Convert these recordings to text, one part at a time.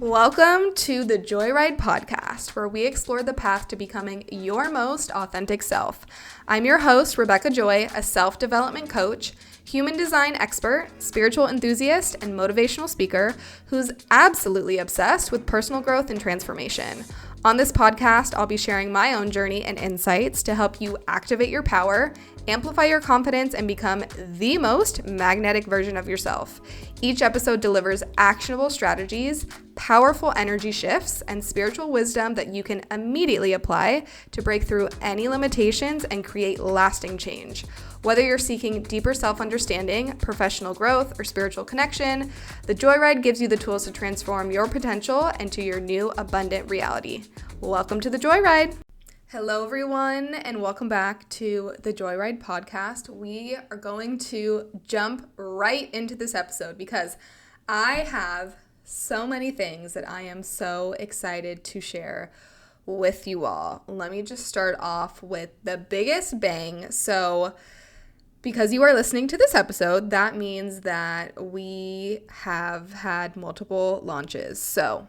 Welcome to the Joyride podcast, where we explore the path to becoming your most authentic self. I'm your host, Rebecca Joy, a self-development coach, human design expert, spiritual enthusiast, and motivational speaker who's absolutely obsessed with personal growth and transformation. On this podcast, I'll be sharing my own journey and insights to help you activate your power, amplify your confidence, and become the most magnetic version of yourself. Each episode delivers actionable strategies, powerful energy shifts, and spiritual wisdom that you can immediately apply to break through any limitations and create lasting change. Whether you're seeking deeper self-understanding, professional growth, or spiritual connection, the Joyride gives you the tools to transform your potential into your new abundant reality. Welcome to the Joyride. Hello, everyone, and welcome back to the Joyride podcast. We are going to jump right into this episode because I have so many things that I am so excited to share with you all. Let me just start off with the biggest bang. So, because you are listening to this episode, that means that we have had multiple launches. So,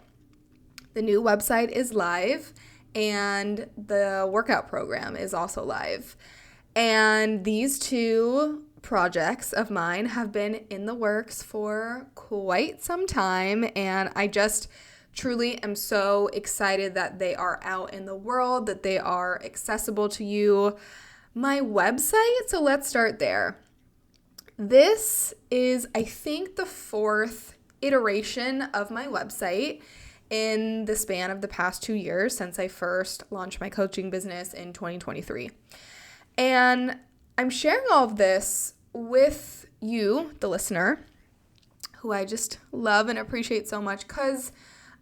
the new website is live. And the workout program is also live. And these two projects of mine have been in the works for quite some time. And I just truly am so excited that they are out in the world, that they are accessible to you. My website, so let's start there. This is, I think, the fourth iteration of my website in the span of the past 2 years since I first launched my coaching business in 2023. And I'm sharing all of this with you, the listener, who I just love and appreciate so much because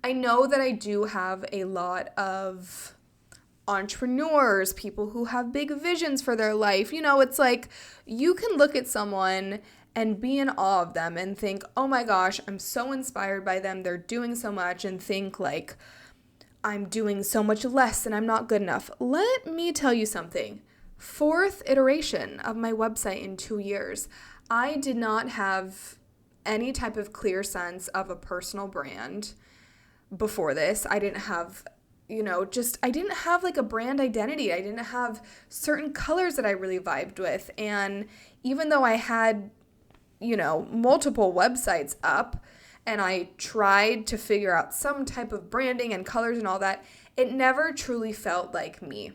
I know that I do have a lot of entrepreneurs, people who have big visions for their life. You know, it's like you can look at someone and be in awe of them and think, oh my gosh, I'm so inspired by them. They're doing so much, and think like, I'm doing so much less and I'm not good enough. Let me tell you something. Fourth iteration of my website in 2 years. I did not have any type of clear sense of a personal brand before this. I didn't have I didn't have like a brand identity. I didn't have certain colors that I really vibed with. And even though I had multiple websites up and I tried to figure out some type of branding and colors and all that, it never truly felt like me.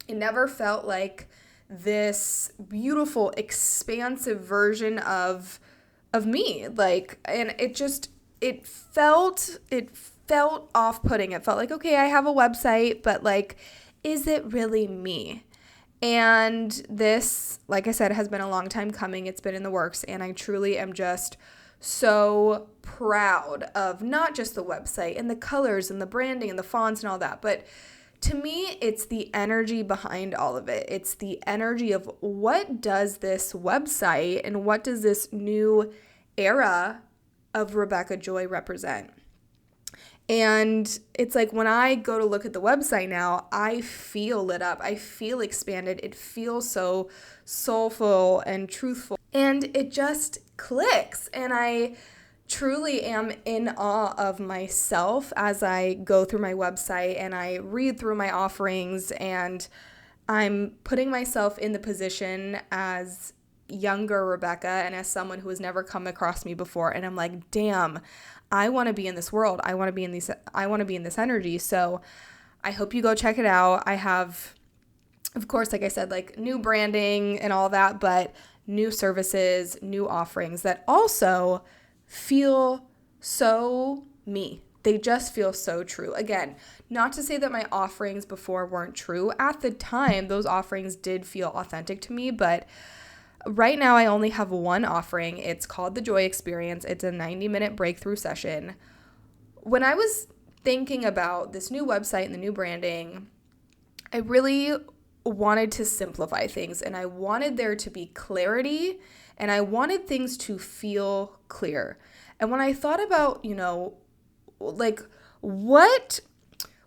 It never felt like this beautiful, expansive version of me. And it felt off-putting. It felt like, okay, I have a website, but is it really me? And this, like I said, has been a long time coming. It's been in the works, and I truly am just so proud of not just the website and the colors and the branding and the fonts and all that, but to me, it's the energy behind all of it. It's the energy of what does this website and what does this new era of Rebecca Joy represent? And it's like when I go to look at the website now, I feel lit up. I feel expanded. It feels so soulful and truthful. And it just clicks. And I truly am in awe of myself as I go through my website and I read through my offerings, and I'm putting myself in the position as younger Rebecca and as someone who has never come across me before. And I'm like, damn, I want to be in this world. I want to be in this energy. So I hope you go check it out. I have, of course, like I said, new branding and all that, but new services, new offerings that also feel so me. They just feel so true. Again, not to say that my offerings before weren't true. At the time, those offerings did feel authentic to me, but right now, I only have one offering. It's called the Joy Experience. It's a 90-minute breakthrough session. When I was thinking about this new website and the new branding, I really wanted to simplify things, and I wanted there to be clarity, and I wanted things to feel clear. And when I thought about,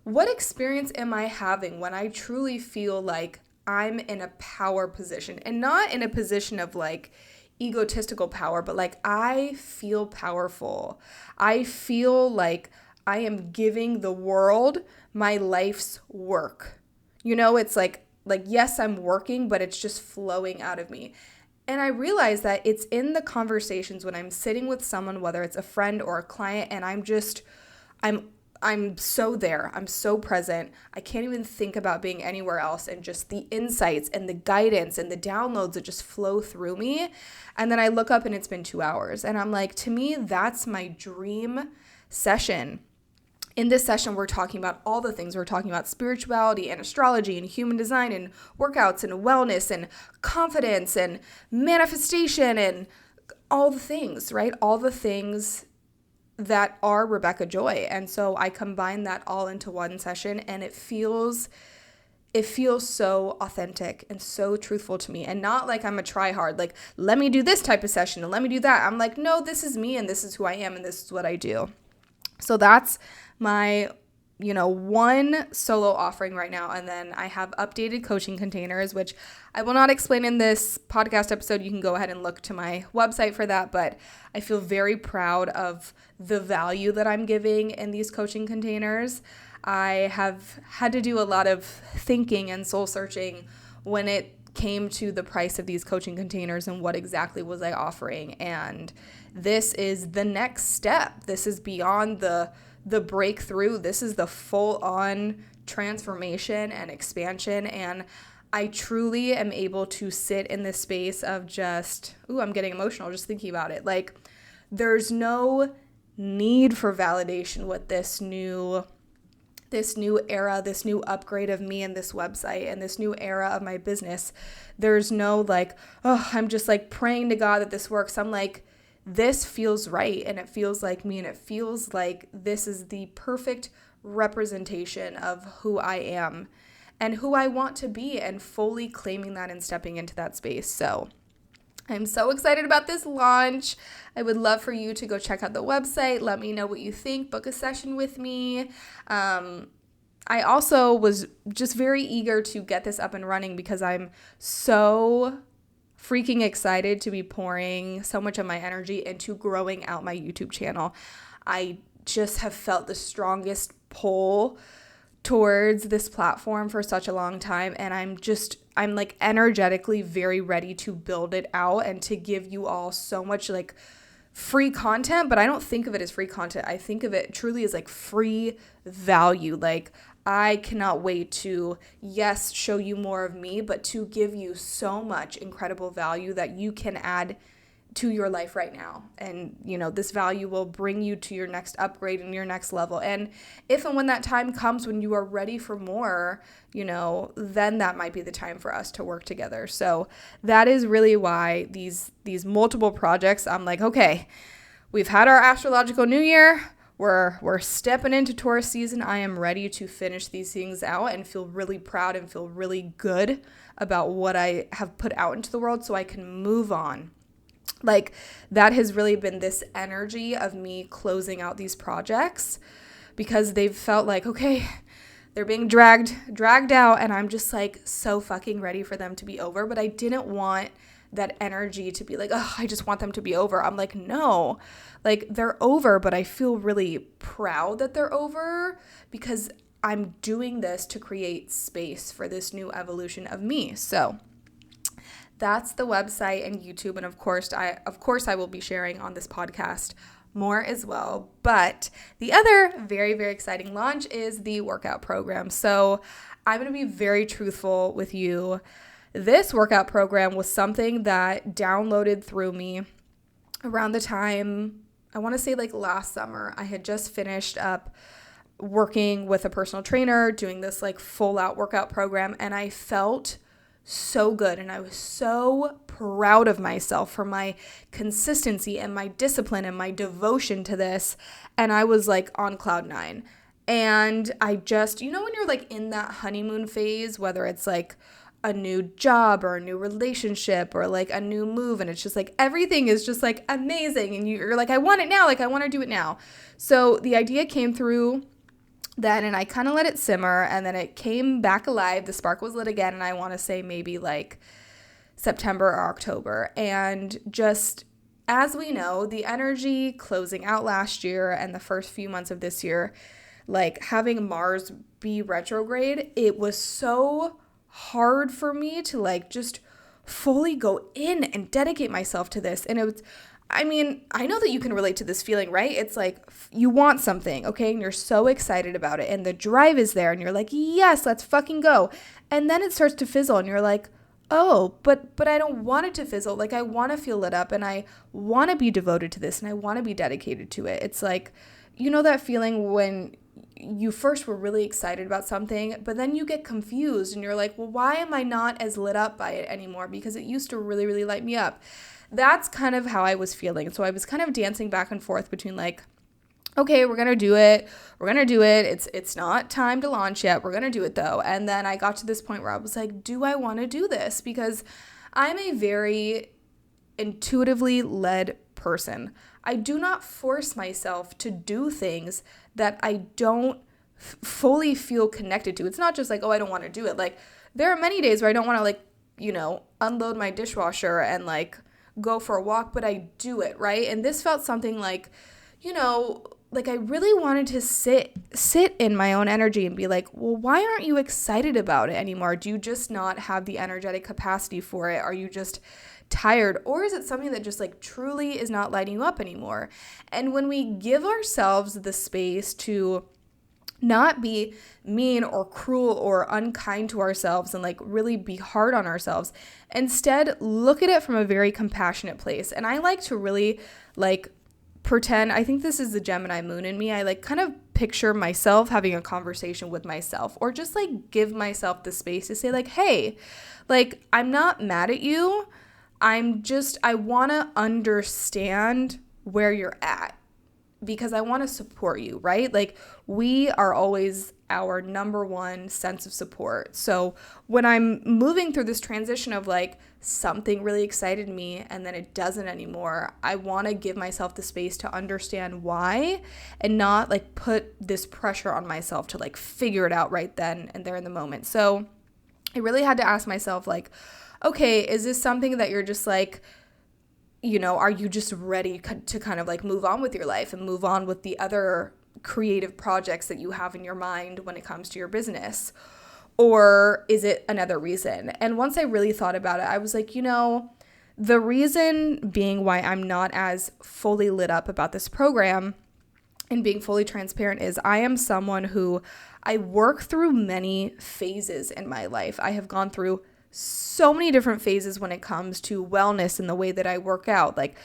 what experience am I having when I truly feel like I'm in a power position, and not in a position of egotistical power, but I feel powerful. I feel like I am giving the world my life's work. It's like yes, I'm working, but it's just flowing out of me. And I realize that it's in the conversations when I'm sitting with someone, whether it's a friend or a client, and I'm so there. I'm so present. I can't even think about being anywhere else, and just the insights and the guidance and the downloads that just flow through me. And then I look up and it's been 2 hours. And I'm like, to me, that's my dream session. In this session, we're talking about all the things. We're talking about spirituality and astrology and human design and workouts and wellness and confidence and manifestation and all the things, right? All the things that are Rebecca Joy. And so I combine that all into one session, and it feels so authentic and so truthful to me, and not like I'm a try hard, like, let me do this type of session and let me do that. I'm like, no, this is me and this is who I am and this is what I do. So that's my, one solo offering right now. And then I have updated coaching containers, which I will not explain in this podcast episode. You can go ahead and look to my website for that. But I feel very proud of the value that I'm giving in these coaching containers. I have had to do a lot of thinking and soul searching when it came to the price of these coaching containers and what exactly was I offering. And this is the next step. This is beyond the breakthrough. This is the full-on transformation and expansion. And I truly am able to sit in this space of just, I'm getting emotional just thinking about it. Like, there's no need for validation with this new era, this new upgrade of me and this website and this new era of my business. There's no like, I'm just like praying to God that this works. I'm like, this feels right, and it feels like me, and it feels like this is the perfect representation of who I am and who I want to be, and fully claiming that and stepping into that space. So I'm so excited about this launch. I would love for you to go check out the website. Let me know what you think. Book a session with me. I also was just very eager to get this up and running because I'm so freaking excited to be pouring so much of my energy into growing out my YouTube channel. I just have felt the strongest pull towards this platform for such a long time, and I'm like energetically very ready to build it out and to give you all so much like free content. But I don't think of it as free content. I think of it truly as like free value. Like, I cannot wait to, yes, show you more of me, but to give you so much incredible value that you can add to your life right now. And, this value will bring you to your next upgrade and your next level. And if and when that time comes when you are ready for more, then that might be the time for us to work together. So that is really why these multiple projects, I'm like, okay, we've had our astrological new year. We're stepping into Taurus season. I am ready to finish these things out and feel really proud and feel really good about what I have put out into the world so I can move on. Like, that has really been this energy of me closing out these projects because they've felt like, okay, they're being dragged out, and I'm just like so fucking ready for them to be over. But I didn't want that energy to be like, I just want them to be over. I'm like, no, like, they're over, but I feel really proud that they're over because I'm doing this to create space for this new evolution of me. So that's the website and YouTube. And of course I will be sharing on this podcast more as well. But the other very, very exciting launch is the workout program. So I'm going to be very truthful with you. This workout program was something that downloaded through me around the time, I want to say like last summer. I had just finished up working with a personal trainer, doing this like full out workout program, and I felt so good, and I was so proud of myself for my consistency and my discipline and my devotion to this, and I was like on cloud 9. And I just, when you're like in that honeymoon phase, whether it's like a new job or a new relationship or like a new move, and it's just like everything is just like amazing, and you're like, I want it now, like I want to do it now. So the idea came through then, and I kind of let it simmer, and then it came back alive. The spark was lit again, and I want to say maybe like September or October. And just as we know, the energy closing out last year and the first few months of this year, like having Mars be retrograde, it was so hard for me to like just fully go in and dedicate myself to this. And it was, I mean, I know that you can relate to this feeling, right? It's like you want something, okay? And you're so excited about it and the drive is there and you're like, yes, let's fucking go. And then it starts to fizzle and you're like, oh, but I don't want it to fizzle. Like I want to feel lit up and I want to be devoted to this and I want to be dedicated to it. It's like, you know that feeling when you first were really excited about something, but then you get confused and you're like, well, why am I not as lit up by it anymore? Because it used to really, really light me up. That's kind of how I was feeling. So I was kind of dancing back and forth between like, okay, we're going to do it. We're going to do it. It's not time to launch yet. We're going to do it though. And then I got to this point where I was like, do I want to do this? Because I'm a very intuitively led person. I do not force myself to do things that I don't fully feel connected to. It's not just like, oh, I don't want to do it. Like there are many days where I don't want to like, unload my dishwasher and like go for a walk, but I do it, right? And this felt something like, like I really wanted to sit in my own energy and be like, well, why aren't you excited about it anymore? Do you just not have the energetic capacity for it? Are you just tired? Or is it something that just like truly is not lighting you up anymore? And when we give ourselves the space to not be mean or cruel or unkind to ourselves and like really be hard on ourselves, instead look at it from a very compassionate place. And I like to really like pretend, I think this is the Gemini moon in me. I like kind of picture myself having a conversation with myself, or just like give myself the space to say like, hey, like I'm not mad at you. I want to understand where you're at because I want to support you, right? Like we are always our number one sense of support. So when I'm moving through this transition of like something really excited me and then it doesn't anymore, I want to give myself the space to understand why and not like put this pressure on myself to like figure it out right then and there in the moment. So I really had to ask myself like, okay, is this something that you're just like, are you just ready to kind of like move on with your life and move on with the other creative projects that you have in your mind when it comes to your business? Or is it another reason? And once I really thought about it, I was like, the reason being why I'm not as fully lit up about this program and being fully transparent is I am someone who I work through many phases in my life. I have gone through so many different phases when it comes to wellness and the way that I work out. Like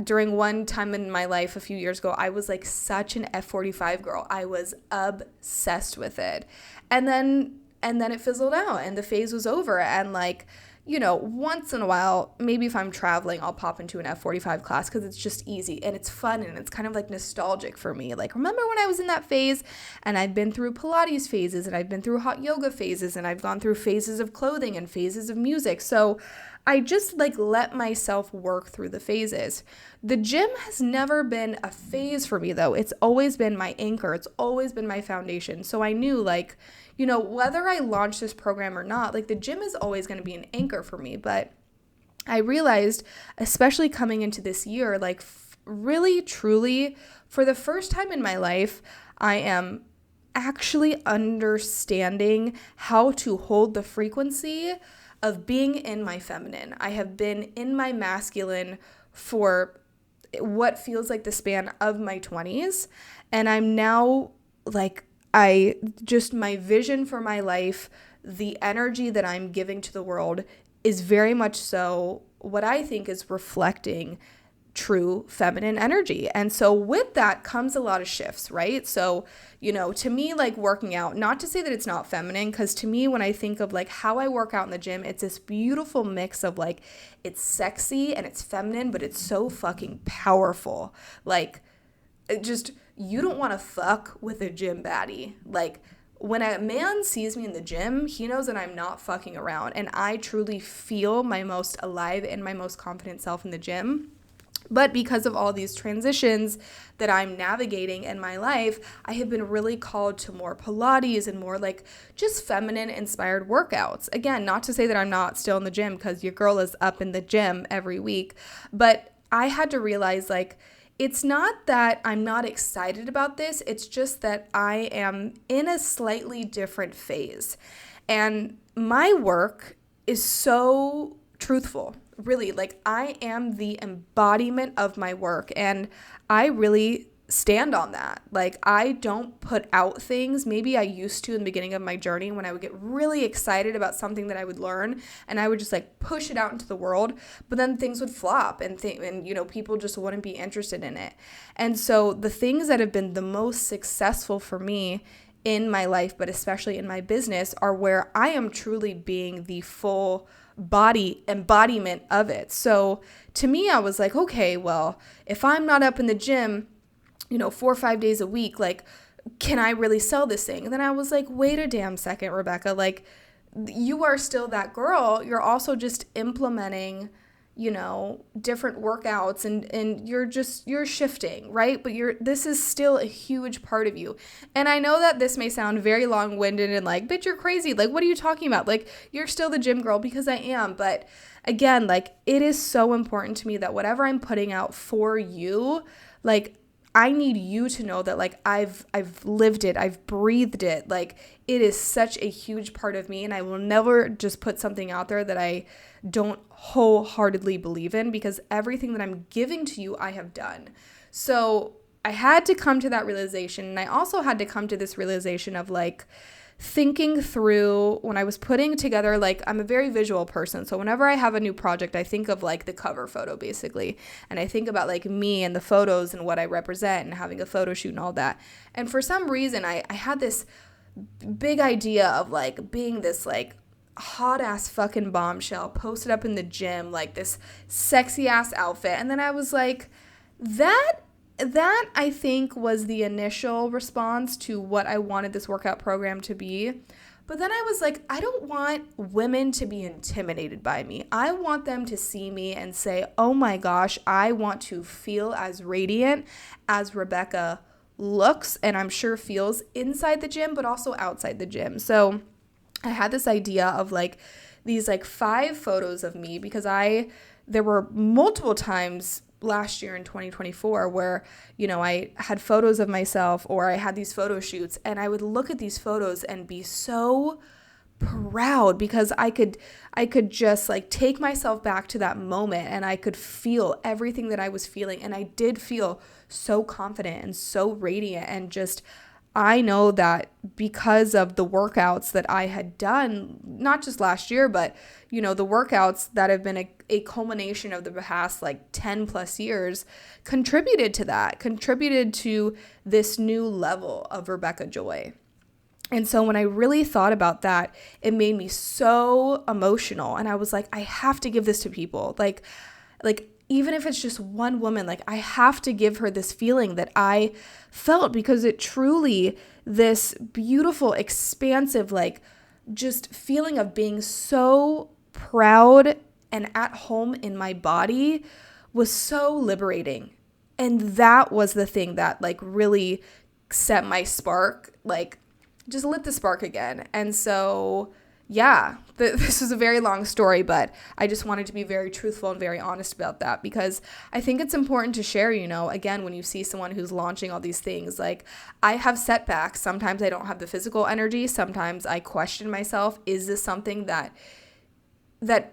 during one time in my life a few years ago, I was like such an F45 girl. I was obsessed with it. And then it fizzled out and the phase was over. And like, once in a while, maybe if I'm traveling, I'll pop into an F45 class because it's just easy and it's fun and it's kind of like nostalgic for me. Like, remember when I was in that phase? And I've been through Pilates phases and I've been through hot yoga phases and I've gone through phases of clothing and phases of music. So I just like let myself work through the phases. The gym has never been a phase for me though. It's always been my anchor. It's always been my foundation. So I knew like, whether I launch this program or not, like the gym is always going to be an anchor for me. But I realized, especially coming into this year, like really, truly, for the first time in my life, I am actually understanding how to hold the frequency of being in my feminine. I have been in my masculine for what feels like the span of my 20s. And I'm now like, my vision for my life, the energy that I'm giving to the world is very much so what I think is reflecting true feminine energy. And so with that comes a lot of shifts, right? So, to me, like working out, not to say that it's not feminine, because to me, when I think of like how I work out in the gym, it's this beautiful mix of like, it's sexy and it's feminine, but it's so fucking powerful. Like, it just, you don't want to fuck with a gym baddie. Like, when a man sees me in the gym, he knows that I'm not fucking around. And I truly feel my most alive and my most confident self in the gym. But because of all these transitions that I'm navigating in my life, I have been really called to more Pilates and more like just feminine inspired workouts. Again, not to say that I'm not still in the gym, because your girl is up in the gym every week, but I had to realize like, it's not that I'm not excited about this. It's just that I am in a slightly different phase. And my work is so truthful, really. Like, I am the embodiment of my work, and I really stand on that. Like, I don't put out things. Maybe I used to in the beginning of my journey when I would get really excited about something that I would learn, and I would just like push it out into the world, but then things would flop and people just wouldn't be interested in it. And so the things that have been the most successful for me in my life, but especially in my business, are where I am truly being the full body embodiment of it. So to me, I was like, okay, well, if I'm not up in the gym, 4 or 5 days a week, like, can I really sell this thing? And then I was like, wait a damn second, Rebecca, like, you are still that girl. You're also just implementing, different workouts and you're shifting, right? But this is still a huge part of you. And I know that this may sound very long-winded and like, bitch, you're crazy. Like, what are you talking about? Like, you're still the gym girl, because I am. But again, like, it is so important to me that whatever I'm putting out for you, like, I need you to know that like I've lived it, I've breathed it. Like, it is such a huge part of me, and I will never just put something out there that I don't wholeheartedly believe in, because everything that I'm giving to you, I have done. So I had to come to that realization, and I also had to come to this realization of like thinking through when I was putting together, like, I'm a very visual person. So whenever I have a new project, I think of like the cover photo basically. And I think about like me and the photos and what I represent and having a photo shoot and all that. And for some reason, I had this big idea of like being this like hot ass fucking bombshell posted up in the gym, like this sexy ass outfit. And then I was like, that I think was the initial response to what I wanted this workout program to be. But then I was like, I don't want women to be intimidated by me. I want them to see me and say, oh my gosh, I want to feel as radiant as Rebecca looks and I'm sure feels inside the gym, but also outside the gym. So I had this idea of like these like 5 photos of me, because there were multiple times last year in 2024 where, I had photos of myself, or I had these photo shoots, and I would look at these photos and be so proud, because I could just like take myself back to that moment, and I could feel everything that I was feeling. And I did feel so confident and so radiant, and just, I know that because of the workouts that I had done, not just last year, but, the workouts that have been a culmination of the past like 10 plus years contributed to this new level of Rebecca Joy. And so when I really thought about that, it made me so emotional. And I was like, I have to give this to people. Like even if it's just one woman, like, I have to give her this feeling that I felt, because it truly, this beautiful, expansive, like, just feeling of being so proud and at home in my body was so liberating. And that was the thing that like really set my spark, like just lit the spark again. And so yeah, this is a very long story, but I just wanted to be very truthful and very honest about that, because I think it's important to share, again, when you see someone who's launching all these things, like, I have setbacks. Sometimes I don't have the physical energy. Sometimes I question myself. Is this something that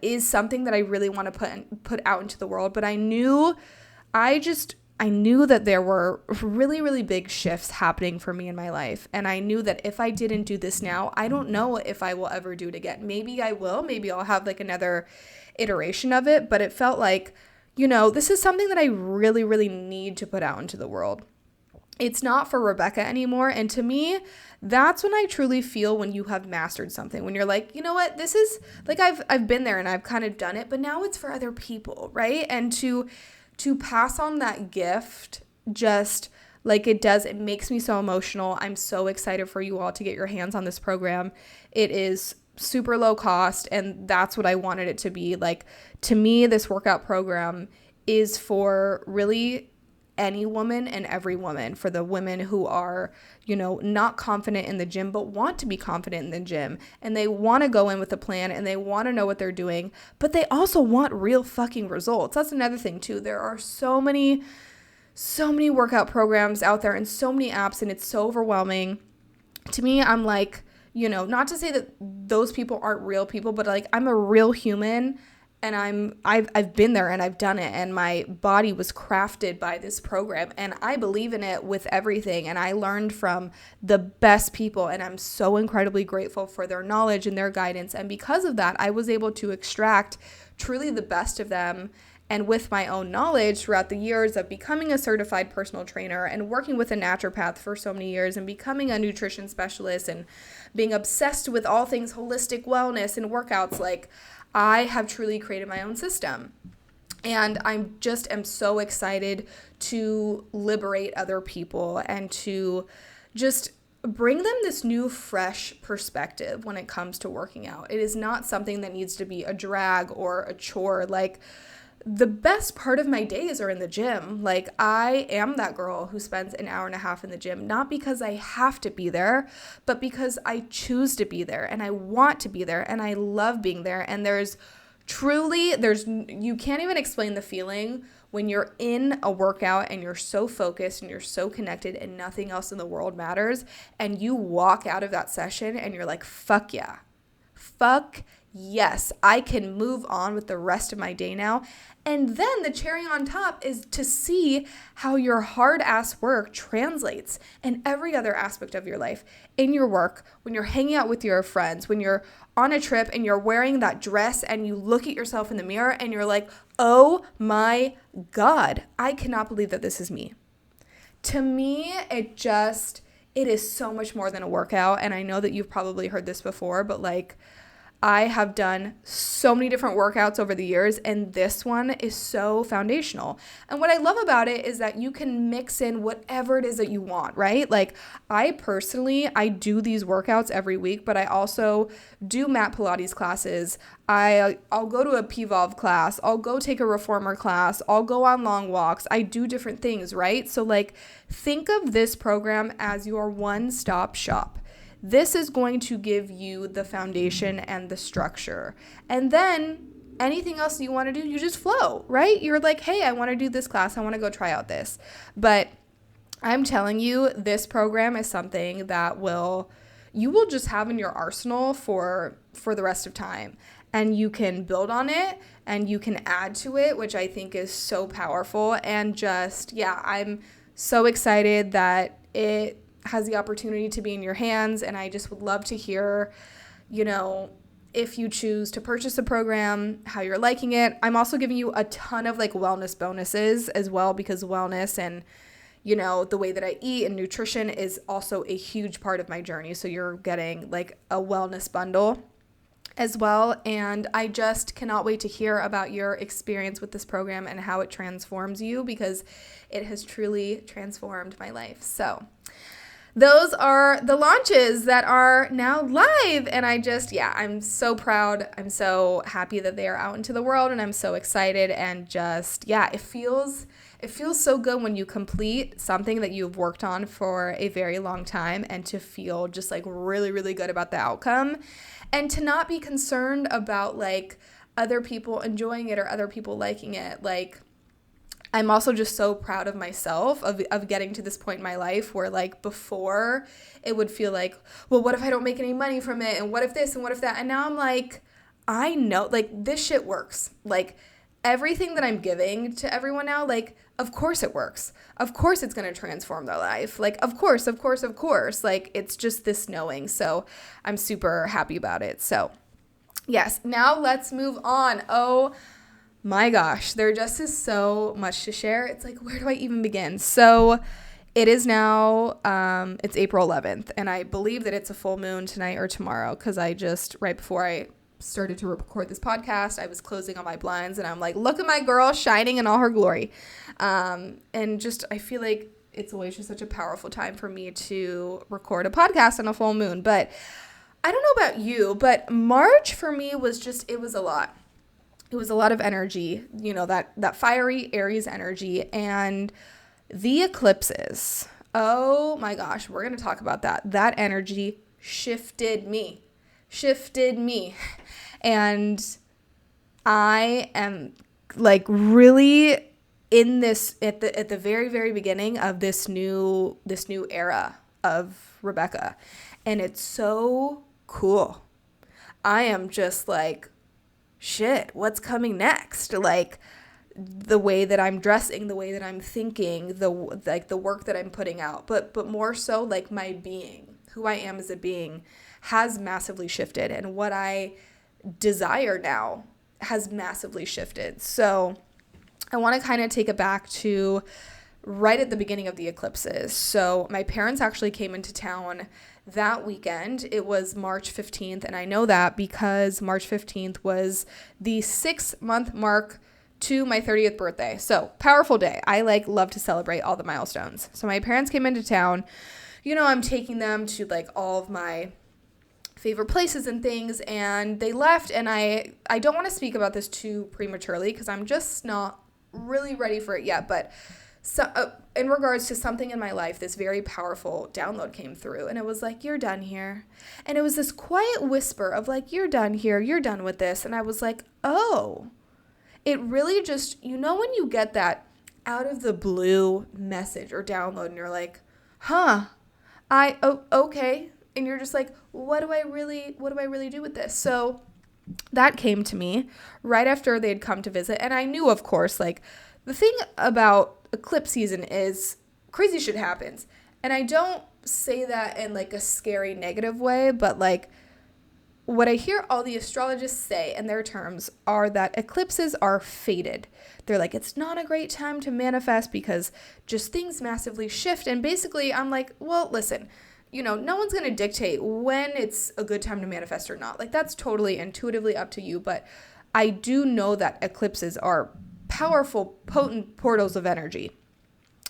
is something that I really want to put out into the world? But I knew that there were really, really big shifts happening for me in my life. And I knew that if I didn't do this now, I don't know if I will ever do it again. Maybe I will. Maybe I'll have like another iteration of it. But it felt like, this is something that I really, really need to put out into the world. It's not for Rebecca anymore. And to me, that's when I truly feel when you have mastered something, when you're like, you know what, this is like, I've been there and I've kind of done it, but now it's for other people, right? And to pass on that gift, just like it does, it makes me so emotional. I'm so excited for you all to get your hands on this program. It is super low cost, and that's what I wanted it to be. Like, to me, this workout program is for really any woman and every woman, for the women who are, not confident in the gym, but want to be confident in the gym, and they want to go in with a plan and they want to know what they're doing, but they also want real fucking results. That's another thing too. There are so many workout programs out there and so many apps, and it's so overwhelming. To me, I'm like, not to say that those people aren't real people, but like, I'm a real human. And I've been there and I've done it, and my body was crafted by this program, and I believe in it with everything, and I learned from the best people, and I'm so incredibly grateful for their knowledge and their guidance. And because of that, I was able to extract truly the best of them. And with my own knowledge throughout the years of becoming a certified personal trainer and working with a naturopath for so many years and becoming a nutrition specialist and being obsessed with all things holistic wellness and workouts, like, I have truly created my own system. And I'm so excited to liberate other people and to just bring them this new, fresh perspective when it comes to working out. It is not something that needs to be a drag or a chore. Like, the best part of my days are in the gym. Like, I am that girl who spends an hour and a half in the gym, not because I have to be there, but because I choose to be there and I want to be there and I love being there. And you can't even explain the feeling when you're in a workout and you're so focused and you're so connected and nothing else in the world matters, and you walk out of that session and you're like, fuck yeah. Fuck yes, I can move on with the rest of my day now. And then the cherry on top is to see how your hard ass work translates in every other aspect of your life, in your work, when you're hanging out with your friends, when you're on a trip and you're wearing that dress and you look at yourself in the mirror and you're like, oh my God, I cannot believe that this is me. To me, it is so much more than a workout. And I know that you've probably heard this before, but like, I have done so many different workouts over the years, and this one is so foundational. And what I love about it is that you can mix in whatever it is that you want, right? Like, I do these workouts every week, but I also do mat Pilates classes. I'll go to a PVOLV class. I'll go take a reformer class. I'll go on long walks. I do different things, right? So like, think of this program as your one-stop shop. This is going to give you the foundation and the structure. And then anything else you want to do, you just flow, right? You're like, hey, I want to do this class. I want to go try out this. But I'm telling you, this program is something that you will just have in your arsenal for the rest of time. And you can build on it and you can add to it, which I think is so powerful. And I'm so excited that it has the opportunity to be in your hands, and I just would love to hear, if you choose to purchase the program, how you're liking it. I'm also giving you a ton of like wellness bonuses as well, because wellness and the way that I eat and nutrition is also a huge part of my journey. So you're getting like a wellness bundle as well. And I just cannot wait to hear about your experience with this program and how it transforms you, because it has truly transformed my life. So those are the launches that are now live. And I'm so proud. I'm so happy that they are out into the world, and I'm so excited. And it feels so good when you complete something that you've worked on for a very long time, and to feel just like really, really good about the outcome, and to not be concerned about like other people enjoying it or other people liking it. Like, I'm also just so proud of myself of getting to this point in my life where like before it would feel like, well, what if I don't make any money from it? And what if this and what if that? And now I'm like, I know like this shit works. Like, everything that I'm giving to everyone now, like, of course it works. Of course it's going to transform their life. Like, of course. Like, it's just this knowing. So I'm super happy about it. So yes, now let's move on. Oh my gosh, there just is so much to share. It's like, where do I even begin? So it is now, it's April 11th, and I believe that it's a full moon tonight or tomorrow, because right before I started to record this podcast, I was closing on my blinds, and I'm like, look at my girl shining in all her glory. And I feel like it's always just such a powerful time for me to record a podcast on a full moon. But I don't know about you, but March for me was it was a lot. It was a lot of energy, that fiery Aries energy. And The eclipses. Oh my gosh, we're going to talk about that. That energy shifted me. And I am like really in this at the very, very beginning of this new era of Rebecca. And it's so cool. I am just like, shit, what's coming next? Like the way that I'm dressing, the way that I'm thinking, the work that I'm putting out, but more so like my being, who I am as a being has massively shifted, and what I desire now has massively shifted. So I want to kind of take it back to right at the beginning of the eclipses. So my parents actually came into town that weekend. It was March 15th, and I know that because March 15th was the 6-month mark to my 30th birthday. So powerful day. I love to celebrate all the milestones. So my parents came into town. I'm taking them to all of my favorite places and things, and they left, and I don't want to speak about this too prematurely because I'm just not really ready for it yet, but in regards to something in my life, this very powerful download came through, and it was like, you're done here. And it was this quiet whisper of you're done here, you're done with this. And I was like, oh, it really just, when you get that out of the blue message or download and you're like, okay. And you're just like, what do I really do with this? So that came to me right after they'd come to visit. And I knew, of course, the thing about eclipse season is crazy shit happens. And I don't say that in a scary negative way, but what I hear all the astrologists say in their terms are that eclipses are fated. They're like, it's not a great time to manifest because just things massively shift. And basically I'm like, well, listen, no one's going to dictate when it's a good time to manifest or not. That's totally intuitively up to you. But I do know that eclipses are powerful, potent portals of energy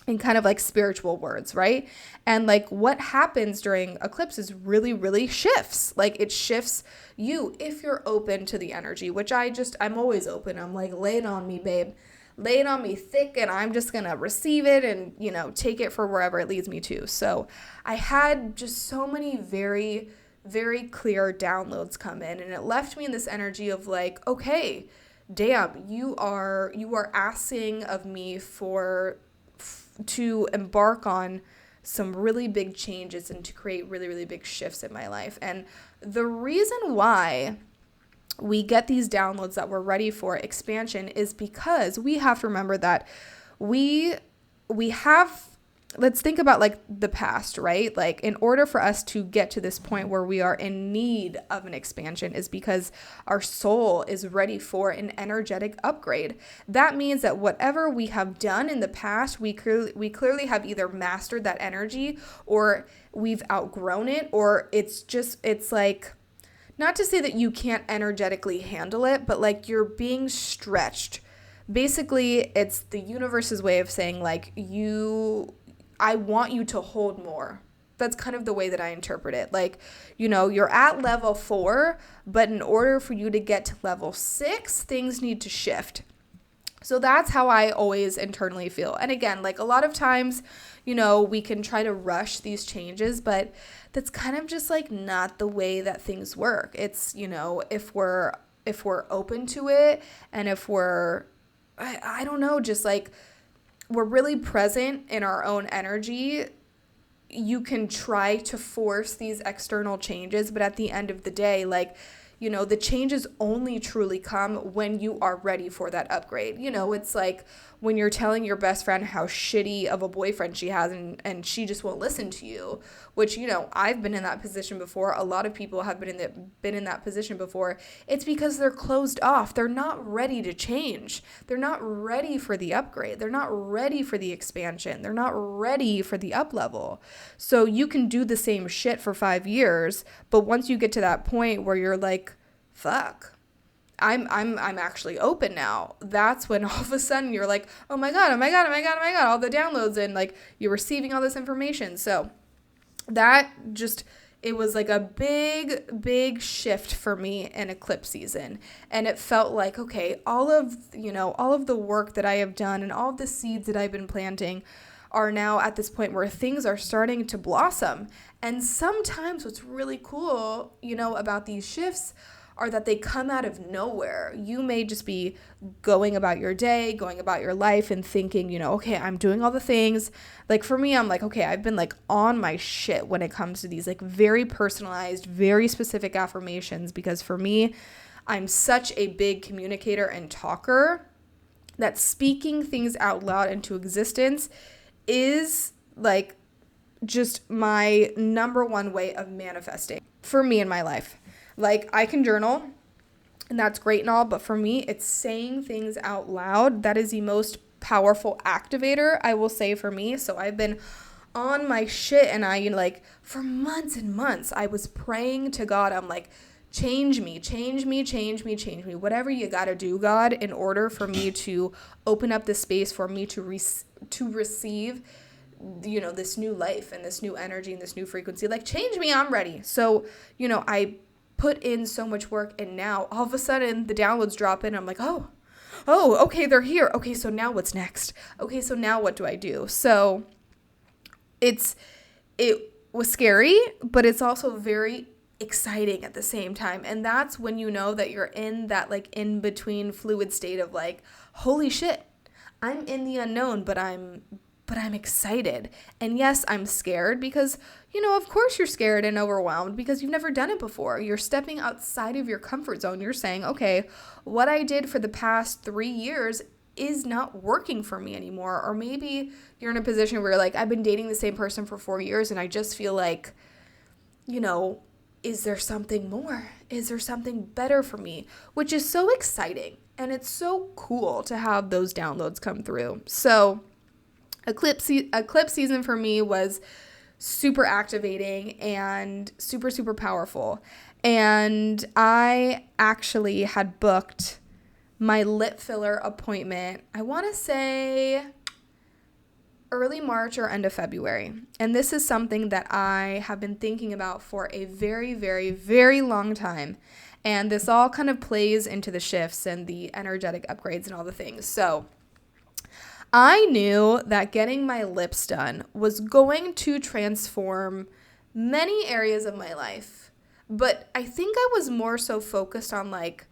in kind of spiritual words, right? And what happens during eclipses really, really shifts. It shifts you if you're open to the energy, which I'm always open. I'm lay it on me, babe. Lay it on me thick, and I'm just going to receive it and, take it for wherever it leads me to. So I had just so many very, very clear downloads come in, and it left me in this energy of okay, damn, you are asking of me to embark on some really big changes and to create really, really big shifts in my life. And the reason why we get these downloads that we're ready for expansion is because we have to remember that we have, let's think about the past, right? In order for us to get to this point where we are in need of an expansion is because our soul is ready for an energetic upgrade. That means that whatever we have done in the past, we clearly have either mastered that energy or we've outgrown it, or it's not to say that you can't energetically handle it, but you're being stretched. Basically, it's the universe's way of saying I want you to hold more. That's kind of the way that I interpret it. You're at level 4, but in order for you to get to level 6, things need to shift. So that's how I always internally feel. And again, a lot of times, we can try to rush these changes, but that's kind of just not the way that things work. It's, if we're open to it, and if we're, I don't know, just we're really present in our own energy, you can try to force these external changes, but at the end of the day, the changes only truly come when you are ready for that upgrade. It's when you're telling your best friend how shitty of a boyfriend she has and she just won't listen to you, which, I've been in that position before. A lot of people have been in that position before. It's because they're closed off. They're not ready to change. They're not ready for the upgrade. They're not ready for the expansion. They're not ready for the up level. So you can do the same shit for 5 years, but once you get to that point where you're fuck, I'm actually open now. That's when all of a sudden you're oh my God, all the downloads and you're receiving all this information. So that it was a big, big shift for me in eclipse season. And it felt okay, all of the work that I have done and all of the seeds that I've been planting are now at this point where things are starting to blossom. And sometimes what's really cool, about these shifts are that they come out of nowhere. You may just be going about your day, going about your life and thinking, okay, I'm doing all the things. Like for me, I'm like, okay, I've been like on my shit when it comes to these like very personalized, very specific affirmations, because for me, I'm such a big communicator and talker that speaking things out loud into existence is like just my number one way of manifesting for me in my life. Like I can journal and that's great and all, but for me, it's saying things out loud. That is the most powerful activator, I will say, for me. So I've been on my shit, and I for months and months, I was praying to God. I'm like, change me, whatever you got to do, God, in order for me to open up the space for me to receive this new life and this new energy and this new frequency. Like, change me, I'm ready. So, I put in so much work, and now all of a sudden the downloads drop in. I'm like, oh, okay, they're here. Okay, so now what's next? Okay, so now what do I do? So it was scary, but it's also very exciting at the same time. And that's when you know that you're in that like in between fluid state of like, holy shit, I'm in the unknown, but I'm excited. And yes, I'm scared because, of course you're scared and overwhelmed because you've never done it before. You're stepping outside of your comfort zone. You're saying, okay, what I did for the past 3 years is not working for me anymore. Or maybe you're in a position where you're like, I've been dating the same person for 4 years and I just feel like, is there something more? Is there something better for me? Which is so exciting. And it's so cool to have those downloads come through. So Eclipse season for me was super activating and super, super powerful. And I actually had booked my lip filler appointment, I want to say early March or end of February. And this is something that I have been thinking about for a very, very, very long time. And this all kind of plays into the shifts and the energetic upgrades and all the things. So I knew that getting my lips done was going to transform many areas of my life. But I think I was more so focused on like,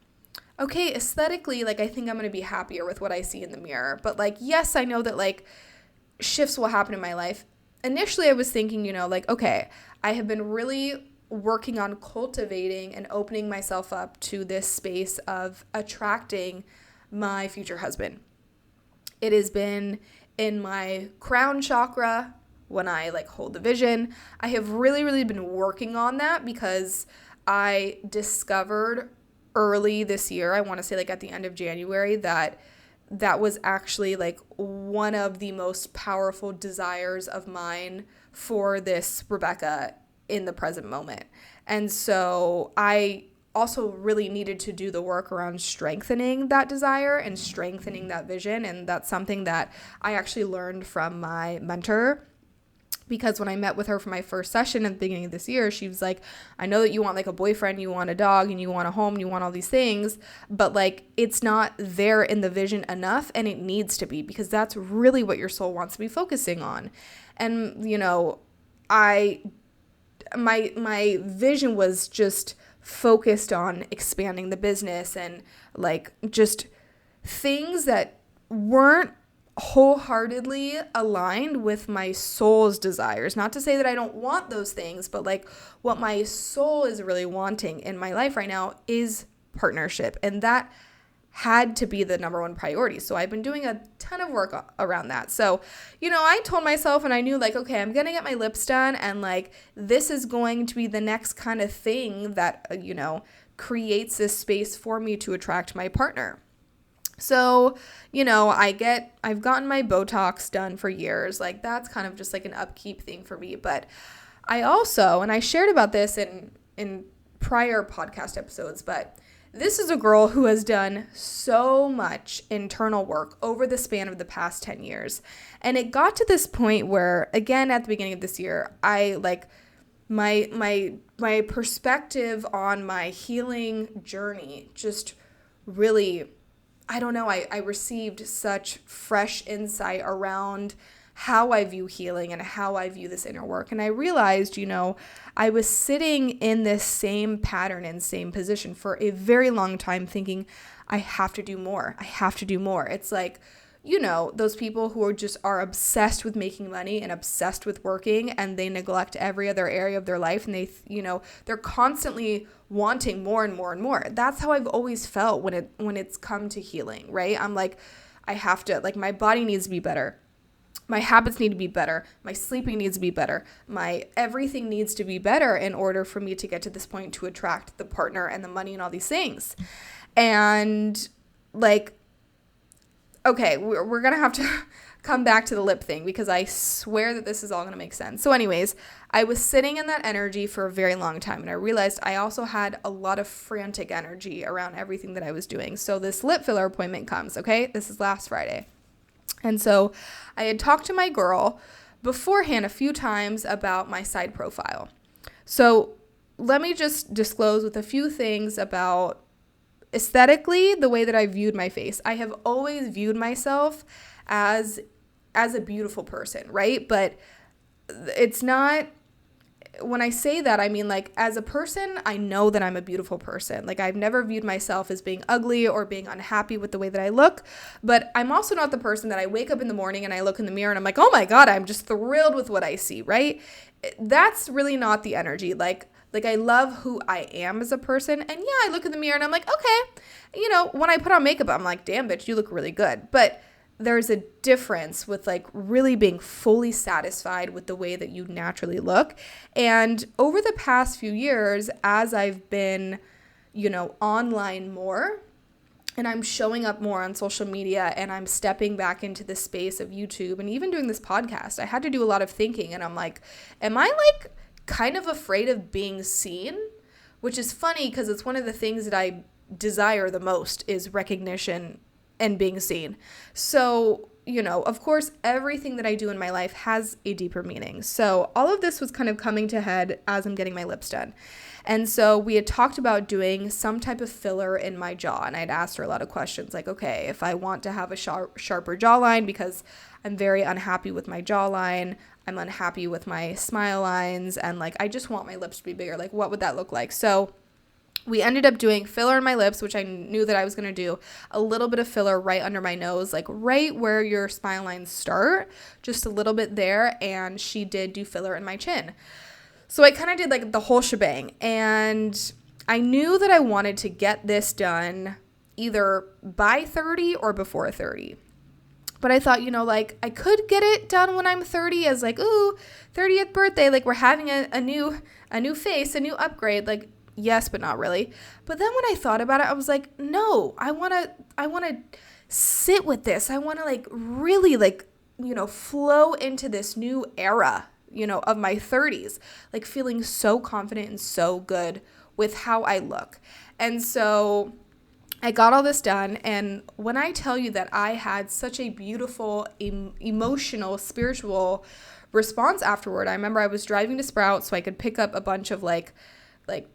okay, aesthetically, like I think I'm going to be happier with what I see in the mirror. But like, yes, I know that like shifts will happen in my life. Initially, I was thinking, like, okay, I have been really working on cultivating and opening myself up to this space of attracting my future husband. It has been in my crown chakra when I like hold the vision. I have really, really been working on that because I discovered early this year, I want to say like at the end of January, that was actually like one of the most powerful desires of mine for this Rebecca in the present moment. And so I also really needed to do the work around strengthening that desire and strengthening that vision. And that's something that I actually learned from my mentor, because when I met with her for my first session at the beginning of this year, she was like, I know that you want like a boyfriend, you want a dog, and you want a home, and you want all these things, but like it's not there in the vision enough, and it needs to be, because that's really what your soul wants to be focusing on. And my vision was just focused on expanding the business and like just things that weren't wholeheartedly aligned with my soul's desires. Not to say that I don't want those things, but like what my soul is really wanting in my life right now is partnership. And that had to be the number one priority. So I've been doing a ton of work around that. So, I told myself, and I knew like, okay, I'm going to get my lips done, and like, this is going to be the next kind of thing that, creates this space for me to attract my partner. So, I've gotten my Botox done for years. Like, that's kind of just like an upkeep thing for me. But I also, and I shared about this in prior podcast episodes, but this is a girl who has done so much internal work over the span of the past 10 years. And it got to this point where, again, at the beginning of this year, I like my perspective on my healing journey just really, I don't know, I received such fresh insight around how I view healing and how I view this inner work. And I realized, I was sitting in this same pattern and same position for a very long time thinking, I have to do more. I have to do more. It's like, those people who are obsessed with making money and obsessed with working, and they neglect every other area of their life, and they're constantly wanting more and more and more. That's how I've always felt when it's come to healing, right? I'm like, I have to, like, my body needs to be better. My habits need to be better. My sleeping needs to be better. My everything needs to be better in order for me to get to this point to attract the partner and the money and all these things. And like, okay, we're going to have to come back to the lip thing because I swear that this is all going to make sense. So anyways, I was sitting in that energy for a very long time, and I realized I also had a lot of frantic energy around everything that I was doing. So this lip filler appointment comes, okay? This is last Friday. And so I had talked to my girl beforehand a few times about my side profile. So let me just disclose with a few things about aesthetically, the way that I viewed my face. I have always viewed myself as a beautiful person, right? But it's not, when I say that, I mean, like, as a person, I know that I'm a beautiful person. Like, I've never viewed myself as being ugly or being unhappy with the way that I look. But I'm also not the person that I wake up in the morning and I look in the mirror and I'm like, oh my God, I'm just thrilled with what I see, right? That's really not the energy. Like I love who I am as a person. And yeah, I look in the mirror and I'm like, okay, when I put on makeup, I'm like, damn, bitch, you look really good. But there's a difference with like really being fully satisfied with the way that you naturally look. And over the past few years, as I've been, online more, and I'm showing up more on social media, and I'm stepping back into the space of YouTube and even doing this podcast, I had to do a lot of thinking. And I'm like, am I like kind of afraid of being seen? Which is funny because it's one of the things that I desire the most is recognition and being seen. So, of course, everything that I do in my life has a deeper meaning. So all of this was kind of coming to head as I'm getting my lips done. And so we had talked about doing some type of filler in my jaw. And I'd asked her a lot of questions like, okay, if I want to have a sharper jawline because I'm very unhappy with my jawline, I'm unhappy with my smile lines, and like, I just want my lips to be bigger. Like, what would that look like? So we ended up doing filler in my lips, which I knew that I was going to do, a little bit of filler right under my nose, like right where your smile lines start, just a little bit there. And she did do filler in my chin. So I kind of did like the whole shebang. And I knew that I wanted to get this done either by 30 or before 30. But I thought, like, I could get it done when I'm 30 as like, ooh, 30th birthday, like we're having a new face, a new upgrade, like, yes, but not really. But then when I thought about it, I was like, no, I want to sit with this. I want to like really like, flow into this new era, of my 30s, like feeling so confident and so good with how I look. And so I got all this done. And when I tell you that I had such a beautiful, emotional, spiritual response afterward, I remember I was driving to Sprouts so I could pick up a bunch of like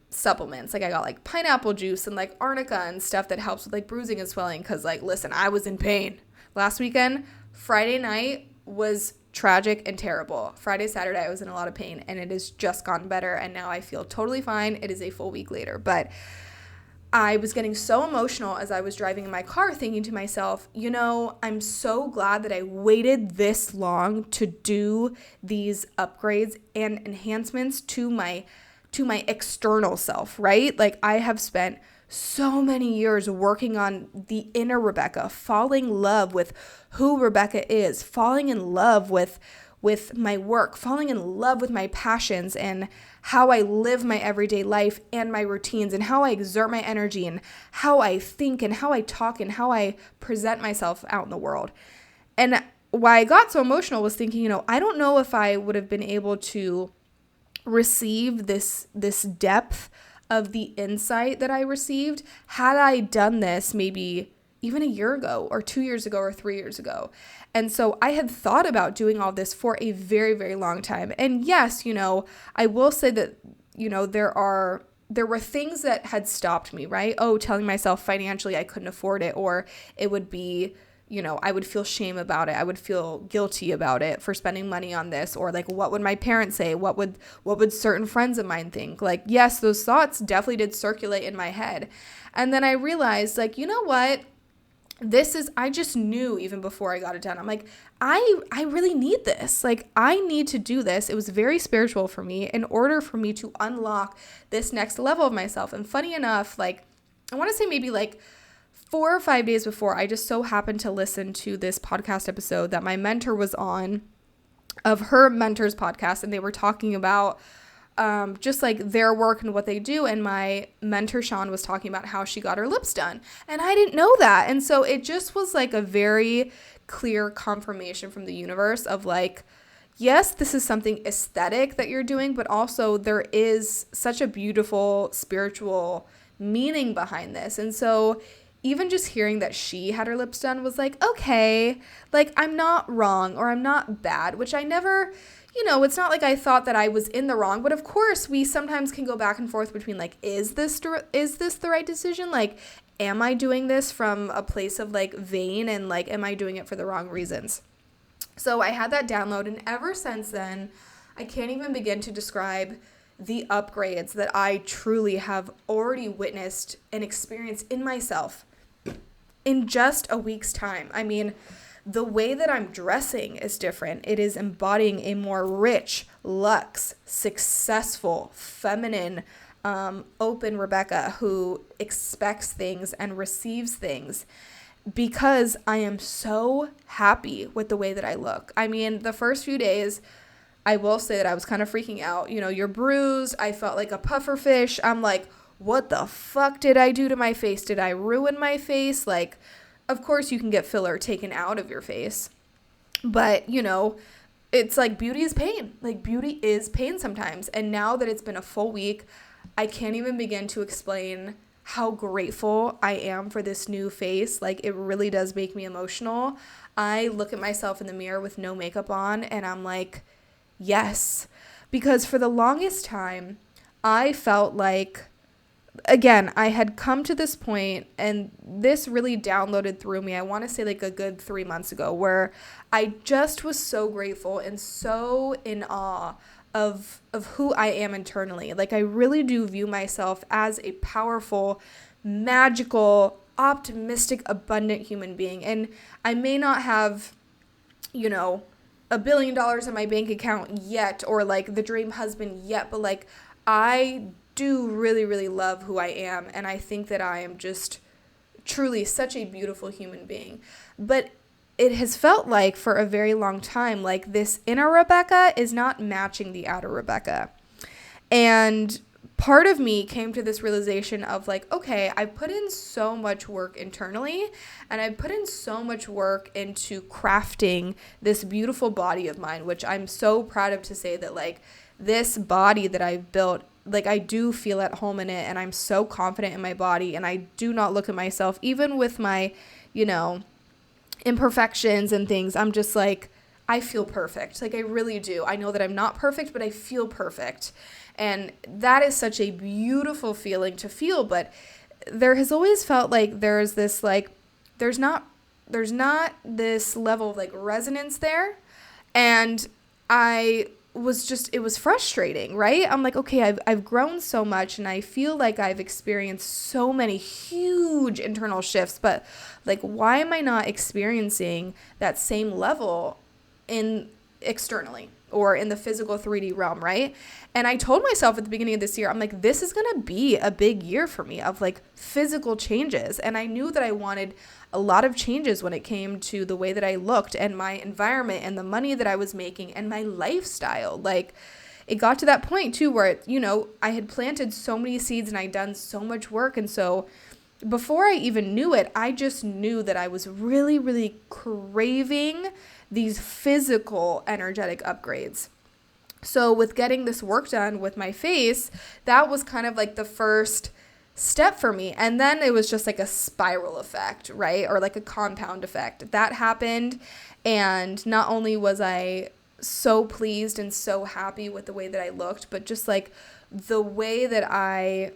supplements. Like I got like pineapple juice and like arnica and stuff that helps with like bruising and swelling. Cause like, listen, I was in pain last weekend. Friday night was tragic and terrible. Friday, Saturday, I was in a lot of pain, and it has just gotten better. And now I feel totally fine. It is a full week later, but I was getting so emotional as I was driving in my car thinking to myself, I'm so glad that I waited this long to do these upgrades and enhancements to my external self, right? Like I have spent so many years working on the inner Rebecca, falling in love with who Rebecca is, falling in love with my work, falling in love with my passions and how I live my everyday life and my routines and how I exert my energy and how I think and how I talk and how I present myself out in the world. And why I got so emotional was thinking, I don't know if I would have been able to receive this depth of the insight that I received had I done this maybe even a year ago or 2 years ago or 3 years ago. And so I had thought about doing all this for a very, very long time. And yes, I will say that, there were things that had stopped me, right? Oh, telling myself financially I couldn't afford it, or it would be I would feel shame about it. I would feel guilty about it for spending money on this, or like, what would my parents say? What would certain friends of mine think? Like, yes, those thoughts definitely did circulate in my head. And then I realized, like, you know what? I just knew even before I got it done. I'm like, I really need this. Like, I need to do this. It was very spiritual for me in order for me to unlock this next level of myself. And funny enough, like, I want to say maybe like 4 or 5 days before, I just so happened to listen to this podcast episode that my mentor was on, of her mentor's podcast, and they were talking about just like their work and what they do. And my mentor, Sean, was talking about how she got her lips done. And I didn't know that. And so it just was like a very clear confirmation from the universe of like, yes, this is something aesthetic that you're doing, but also there is such a beautiful spiritual meaning behind this. And so even just hearing that she had her lips done was like, okay, like I'm not wrong or I'm not bad, which I never, it's not like I thought that I was in the wrong, but of course we sometimes can go back and forth between like, is this the right decision? Like, am I doing this from a place of like vain, and like, am I doing it for the wrong reasons? So I had that download, and ever since then, I can't even begin to describe the upgrades that I truly have already witnessed and experienced in myself in just a week's time. I mean, the way that I'm dressing is different. It is embodying a more rich, luxe, successful, feminine, open Rebecca who expects things and receives things, because I am so happy with the way that I look. I mean, the first few days, I will say that I was kind of freaking out. You're bruised. I felt like a puffer fish. I'm like, what the fuck did I do to my face? Did I ruin my face? Like, of course you can get filler taken out of your face, but it's like beauty is pain. Like, beauty is pain sometimes. And now that it's been a full week, I can't even begin to explain how grateful I am for this new face. Like, it really does make me emotional. I look at myself in the mirror with no makeup on, and I'm like, yes, because for the longest time, I felt like, again, I had come to this point, and this really downloaded through me, I want to say like a good 3 months ago, where I just was so grateful and so in awe of who I am internally. Like, I really do view myself as a powerful, magical, optimistic, abundant human being. And I may not have, $1 billion in my bank account yet, or like the dream husband yet, but like, I do really, really love who I am. And I think that I am just truly such a beautiful human being. But it has felt like for a very long time, like this inner Rebecca is not matching the outer Rebecca. And part of me came to this realization of like, okay, I've put in so much work internally, and I've put in so much work into crafting this beautiful body of mine, which I'm so proud of to say that like this body that I've built, like I do feel at home in it, and I'm so confident in my body, and I do not look at myself, even with my, imperfections and things. I'm just like, I feel perfect. Like, I really do. I know that I'm not perfect, but I feel perfect. And that is such a beautiful feeling to feel. But there has always felt like there's this, like, there's not this level of like resonance there. And it was frustrating, right? I'm like, okay, I've grown so much, and I feel like I've experienced so many huge internal shifts, but like, why am I not experiencing that same level externally or in the physical 3D realm, right? And I told myself at the beginning of this year, I'm like, this is going to be a big year for me of like physical changes. And I knew that I wanted a lot of changes when it came to the way that I looked and my environment and the money that I was making and my lifestyle. Like, it got to that point too where, I had planted so many seeds and I'd done so much work. And so before I even knew it, I just knew that I was really, really craving these physical energetic upgrades. So with getting this work done with my face, that was kind of like the first step for me. And then it was just like a spiral effect, right? Or like a compound effect. That happened. And not only was I so pleased and so happy with the way that I looked, but just like the way that I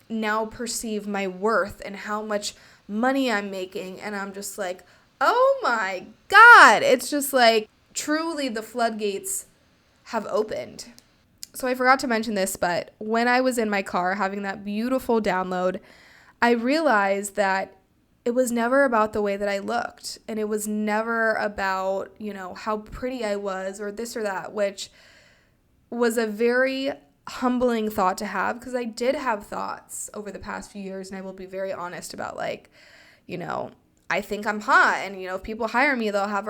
now perceive my worth and how much money I'm making. And I'm just like, oh my God, it's just like truly the floodgates have opened. So I forgot to mention this, but when I was in my car having that beautiful download, I realized that it was never about the way that I looked, and it was never about, how pretty I was or this or that, which was a very humbling thought to have, because I did have thoughts over the past few years, and I will be very honest about I think I'm hot, and if people hire me, they'll have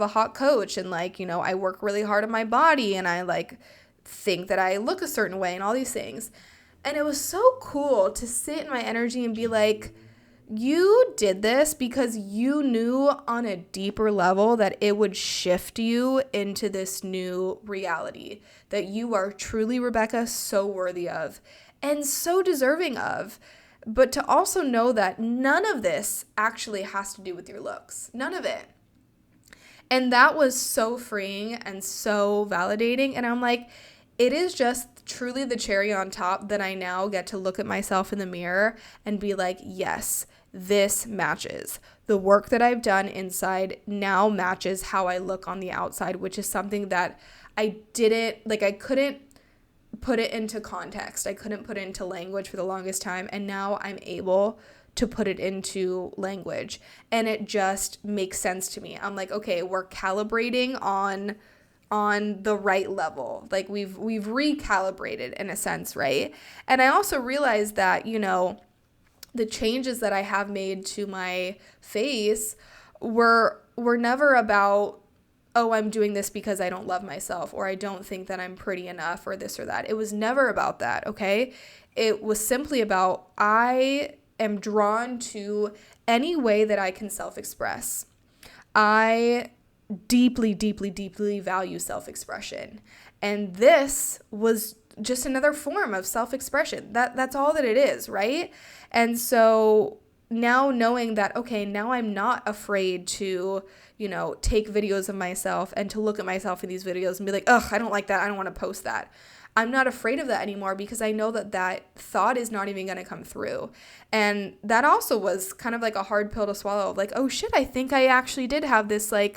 a hot coach, and I work really hard on my body, and I think that I look a certain way and all these things. And it was so cool to sit in my energy and be like, you did this because you knew on a deeper level that it would shift you into this new reality that you are truly, Rebecca, so worthy of and so deserving of. But to also know that none of this actually has to do with your looks. None of it. And that was so freeing and so validating. And I'm like, it is just truly the cherry on top that I now get to look at myself in the mirror and be like, yes, this matches. The work that I've done inside now matches how I look on the outside, which is something that I couldn't put it into context. I couldn't put it into language for the longest time. And now I'm able to put it into language, and it just makes sense to me. I'm like, okay, we're calibrating on the right level. We've recalibrated in a sense, right? And I also realized that, the changes that I have made to my face were never about, oh, I'm doing this because I don't love myself, or I don't think that I'm pretty enough, or this or that. It was never about that, okay? It was simply about, I am drawn to any way that I can self-express. I deeply, deeply, deeply value self-expression. And this was just another form of self-expression. That's all that it is, right? And so now knowing that, okay, now I'm not afraid to, take videos of myself and to look at myself in these videos and be like, ugh, I don't like that. I don't want to post that. I'm not afraid of that anymore, because I know that thought is not even going to come through. And that also was kind of like a hard pill to swallow. Like, oh shit, I think I actually did have this, I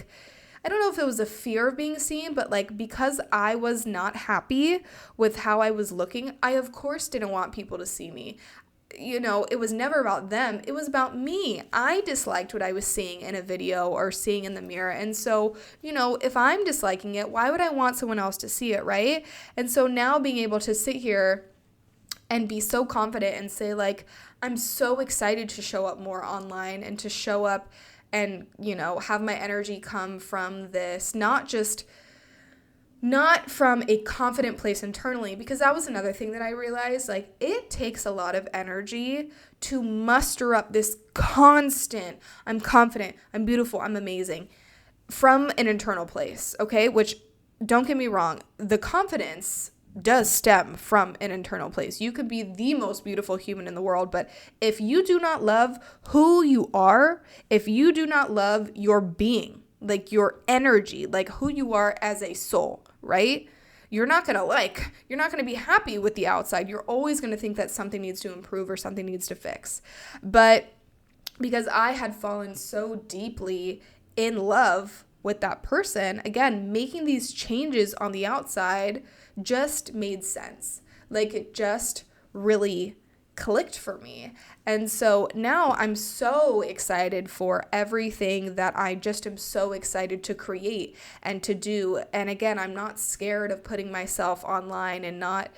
don't know if it was a fear of being seen, but because I was not happy with how I was looking, I of course didn't want people to see me. It was never about them. It was about me. I disliked what I was seeing in a video or seeing in the mirror. And so, if I'm disliking it, why would I want someone else to see it, right? And so now being able to sit here and be so confident and say, I'm so excited to show up more online and to show up and, have my energy come from this, not from a confident place internally, because that was another thing that I realized, it takes a lot of energy to muster up this constant, I'm confident, I'm beautiful, I'm amazing, from an internal place, okay? Which, don't get me wrong, the confidence does stem from an internal place. You could be the most beautiful human in the world, but if you do not love who you are, if you do not love your being, your energy, who you are as a soul, right? You're not going to be happy with the outside. You're always going to think that something needs to improve or something needs to fix. But because I had fallen so deeply in love with that person, again, making these changes on the outside just made sense. It just really clicked for me. And so now I'm so excited for everything that I just am so excited to create and to do. And again, I'm not scared of putting myself online and not,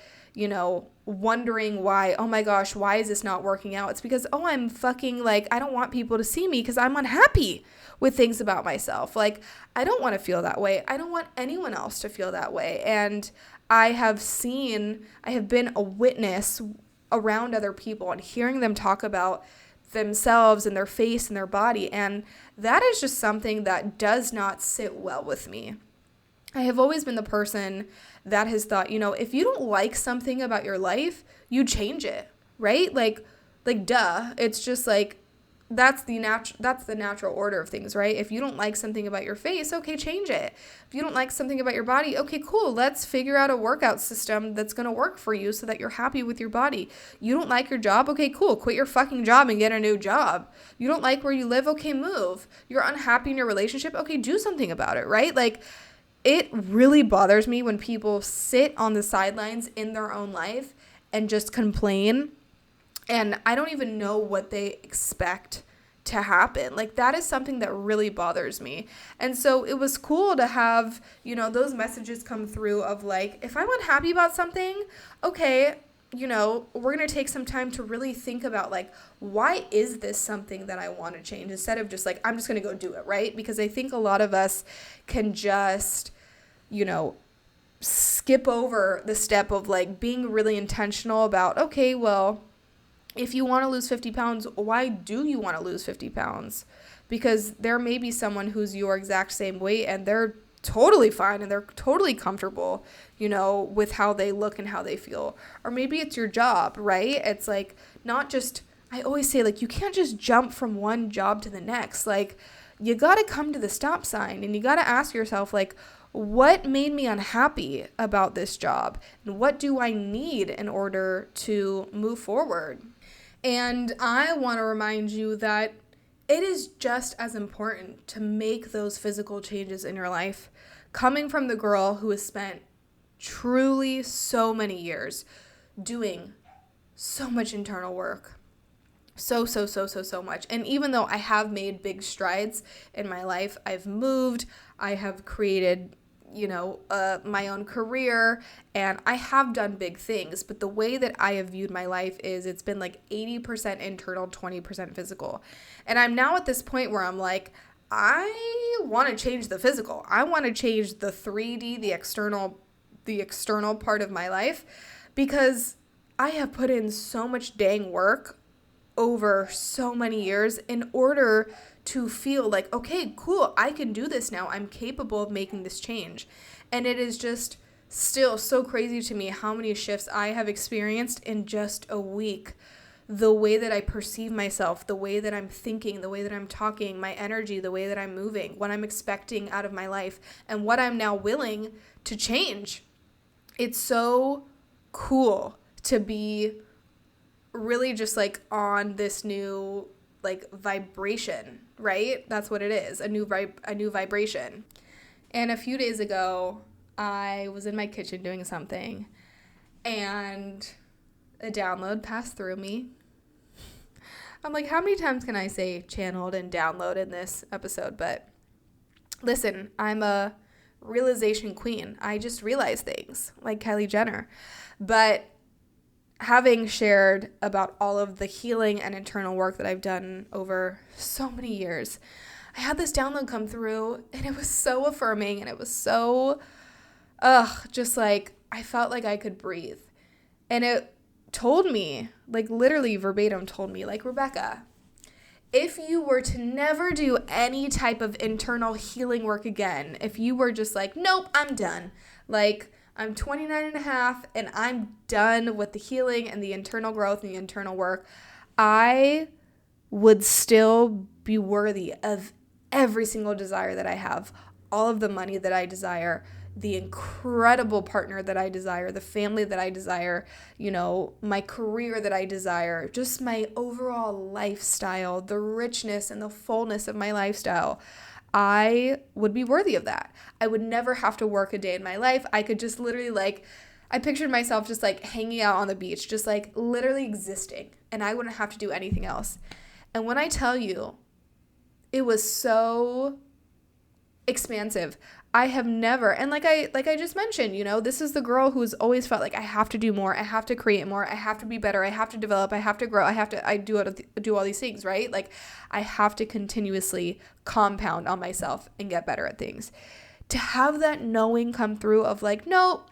wondering why, oh my gosh, why is this not working out? It's because, I'm fucking I don't want people to see me because I'm unhappy with things about myself. I don't want to feel that way. I don't want anyone else to feel that way. And I have been a witness around other people and hearing them talk about themselves and their face and their body. And that is just something that does not sit well with me. I have always been the person that has thought, if you don't like something about your life, you change it, right? Duh. It's just that's the natural order of things, right? If you don't like something about your face, okay, change it. If you don't like something about your body, okay, cool. Let's figure out a workout system that's going to work for you so that you're happy with your body. You don't like your job, okay, cool. Quit your fucking job and get a new job. You don't like where you live, okay, move. You're unhappy in your relationship, okay, do something about it, right? Like, it really bothers me when people sit on the sidelines in their own life and just complain. And I don't even know what they expect to happen. Like, that is something that really bothers me. And so it was cool to have, those messages come through of like, if I'm unhappy about something, okay, we're going to take some time to really think about like, why is this something that I want to change, instead of just like, I'm just going to go do it, right? Because I think a lot of us can just, skip over the step of like being really intentional about, okay, well, if you want to lose 50 pounds, why do you want to lose 50 pounds? Because there may be someone who's your exact same weight and they're totally fine and they're totally comfortable, with how they look and how they feel. Or maybe it's your job, right? It's like, not just, I always say, like, you can't just jump from one job to the next. Like, you got to come to the stop sign and you got to ask yourself, like, what made me unhappy about this job? And what do I need in order to move forward? And I want to remind you that it is just as important to make those physical changes in your life. Coming from the girl who has spent truly so many years doing so much internal work. So much. And even though I have made big strides in my life, I've moved, I have created my own career, and I have done big things, but the way that I have viewed my life is it's been like 80% internal, 20% physical. And I'm now at this point where I'm like, I want to change the physical. I want to change the 3D, the external part of my life, because I have put in so much dang work over so many years in order to feel like, okay, cool, I can do this now. I'm capable of making this change. And it is just still so crazy to me how many shifts I have experienced in just a week. The way that I perceive myself, the way that I'm thinking, the way that I'm talking, my energy, the way that I'm moving, what I'm expecting out of my life, and what I'm now willing to change. It's so cool to be really just like on this new like vibration, right? That's what it is, a new vibration. And a few days ago, I was in my kitchen doing something, and a download passed through me. I'm like, how many times can I say channeled and download in this episode? But listen, I'm a realization queen. I just realize things like Kylie Jenner. But having shared about all of the healing and internal work that I've done over so many years, I had this download come through, and it was so affirming, and it was so, just like, I felt like I could breathe. And it told me, like literally verbatim told me, like, Rebecca, if you were to never do any type of internal healing work again, if you were just like, nope, I'm done, like, I'm 29 and a half and I'm done with the healing and the internal growth and the internal work, I would still be worthy of every single desire that I have, all of the money that I desire, the incredible partner that I desire, the family that I desire, my career that I desire, just my overall lifestyle, the richness and the fullness of my lifestyle. I would be worthy of that. I would never have to work a day in my life. I could just literally I pictured myself just like hanging out on the beach, just like literally existing, and I wouldn't have to do anything else. And when I tell you, it was so expansive. I have never, and like I just mentioned, this is the girl who's always felt like I have to do more, I have to create more, I have to be better, I have to develop, I have to grow, I do all these things, right? Like, I have to continuously compound on myself and get better at things. To have that knowing come through of like, no,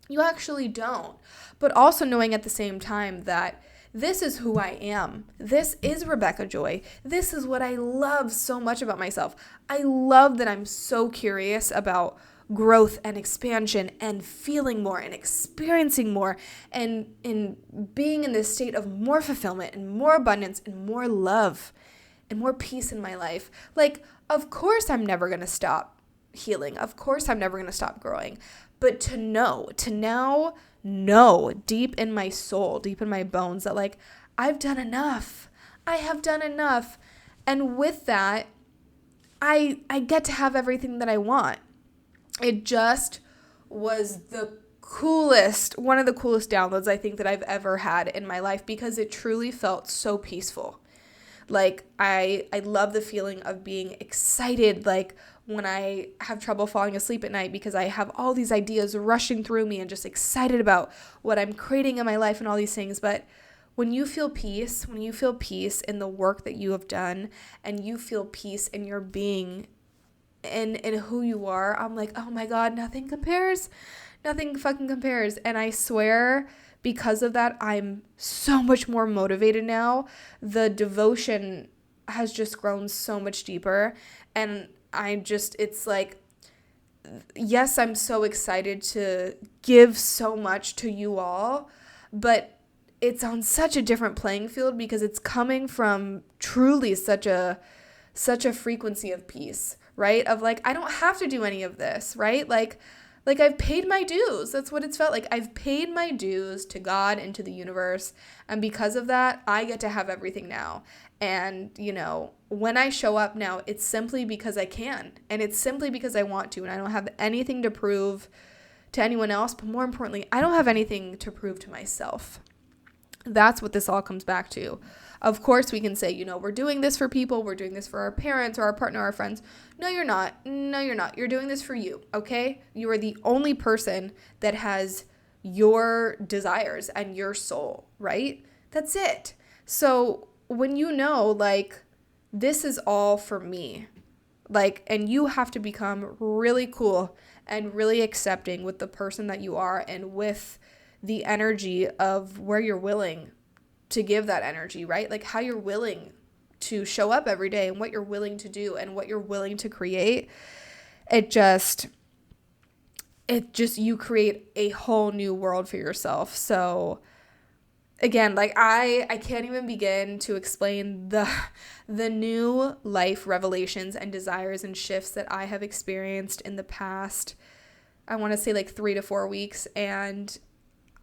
you actually don't. But also knowing at the same time that this is who I am. This is Rebecca Joy. This is what I love so much about myself. I love that I'm so curious about growth and expansion and feeling more and experiencing more and in being in this state of more fulfillment and more abundance and more love. and more peace in my life. Like, of course I'm never going to stop healing. Of course I'm never going to stop growing. But to now know deep in my soul, deep in my bones that like, I've done enough. I have done enough. And with that, I get to have everything that I want. It just was one of the coolest downloads I think that I've ever had in my life, because it truly felt so peaceful. Like, I love the feeling of being excited, like when I have trouble falling asleep at night because I have all these ideas rushing through me and just excited about what I'm creating in my life and all these things. But when you feel peace in the work that you have done, and you feel peace in your being and who you are, I'm like, oh my God, nothing compares. Nothing fucking compares. And I swear, because of that, I'm so much more motivated now. The devotion has just grown so much deeper. And it's like, yes, I'm so excited to give so much to you all, but it's on such a different playing field, because it's coming from truly such a frequency of peace, right? Of like, I don't have to do any of this, right? Like I've paid my dues. That's what it's felt like. I've paid my dues to God and to the universe. And because of that, I get to have everything now. And, when I show up now, it's simply because I can. And it's simply because I want to. And I don't have anything to prove to anyone else. But more importantly, I don't have anything to prove to myself. That's what this all comes back to. Of course, we can say, we're doing this for people. We're doing this for our parents or our partner, our friends. No, you're not. No, you're not. You're doing this for you, okay? You are the only person that has your desires and your soul, right? That's it. So when like, this is all for me, like, and you have to become really cool and really accepting with the person that you are, and with the energy of where you're willing to give that energy, right? Like, how you're willing to show up every day, and what you're willing to do, and what you're willing to create. It just you create a whole new world for yourself. So again, like, I can't even begin to explain the new life revelations and desires and shifts that I have experienced in the past, I want to say like 3 to 4 weeks. And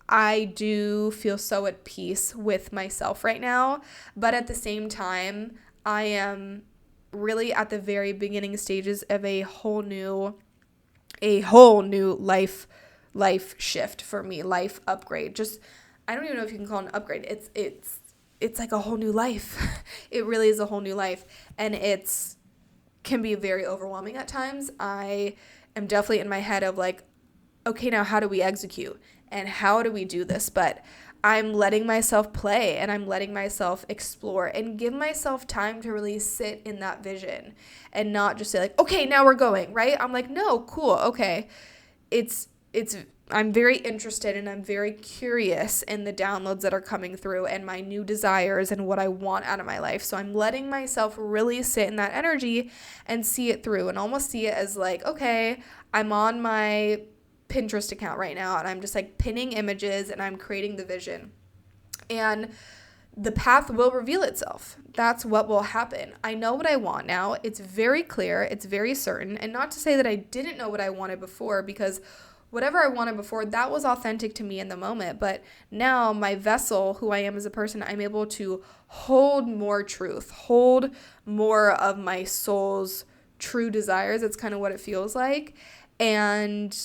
I do feel so at peace with myself right now, but at the same time, I am really at the very beginning stages of a whole new life shift for me, life upgrade. Just, I don't even know if you can call it an upgrade. It's like a whole new life. It really is a whole new life, and can be very overwhelming at times. I am definitely in my head of like, okay, now how do we execute? And how do we do this? But I'm letting myself play, and I'm letting myself explore and give myself time to really sit in that vision, and not just say like, okay, now we're going, right? I'm like, no, cool. Okay. I'm very interested, and I'm very curious in the downloads that are coming through, and my new desires, and what I want out of my life. So I'm letting myself really sit in that energy and see it through, and almost see it as like, okay, I'm on my Pinterest account right now, and I'm just like pinning images, and I'm creating the vision, and the path will reveal itself. That's what will happen. I know what I want now. It's very clear. It's very certain. And not to say that I didn't know what I wanted before, because whatever I wanted before, that was authentic to me in the moment. But now my vessel, who I am as a person, I'm able to hold more truth, hold more of my soul's true desires. It's kind of what it feels like. And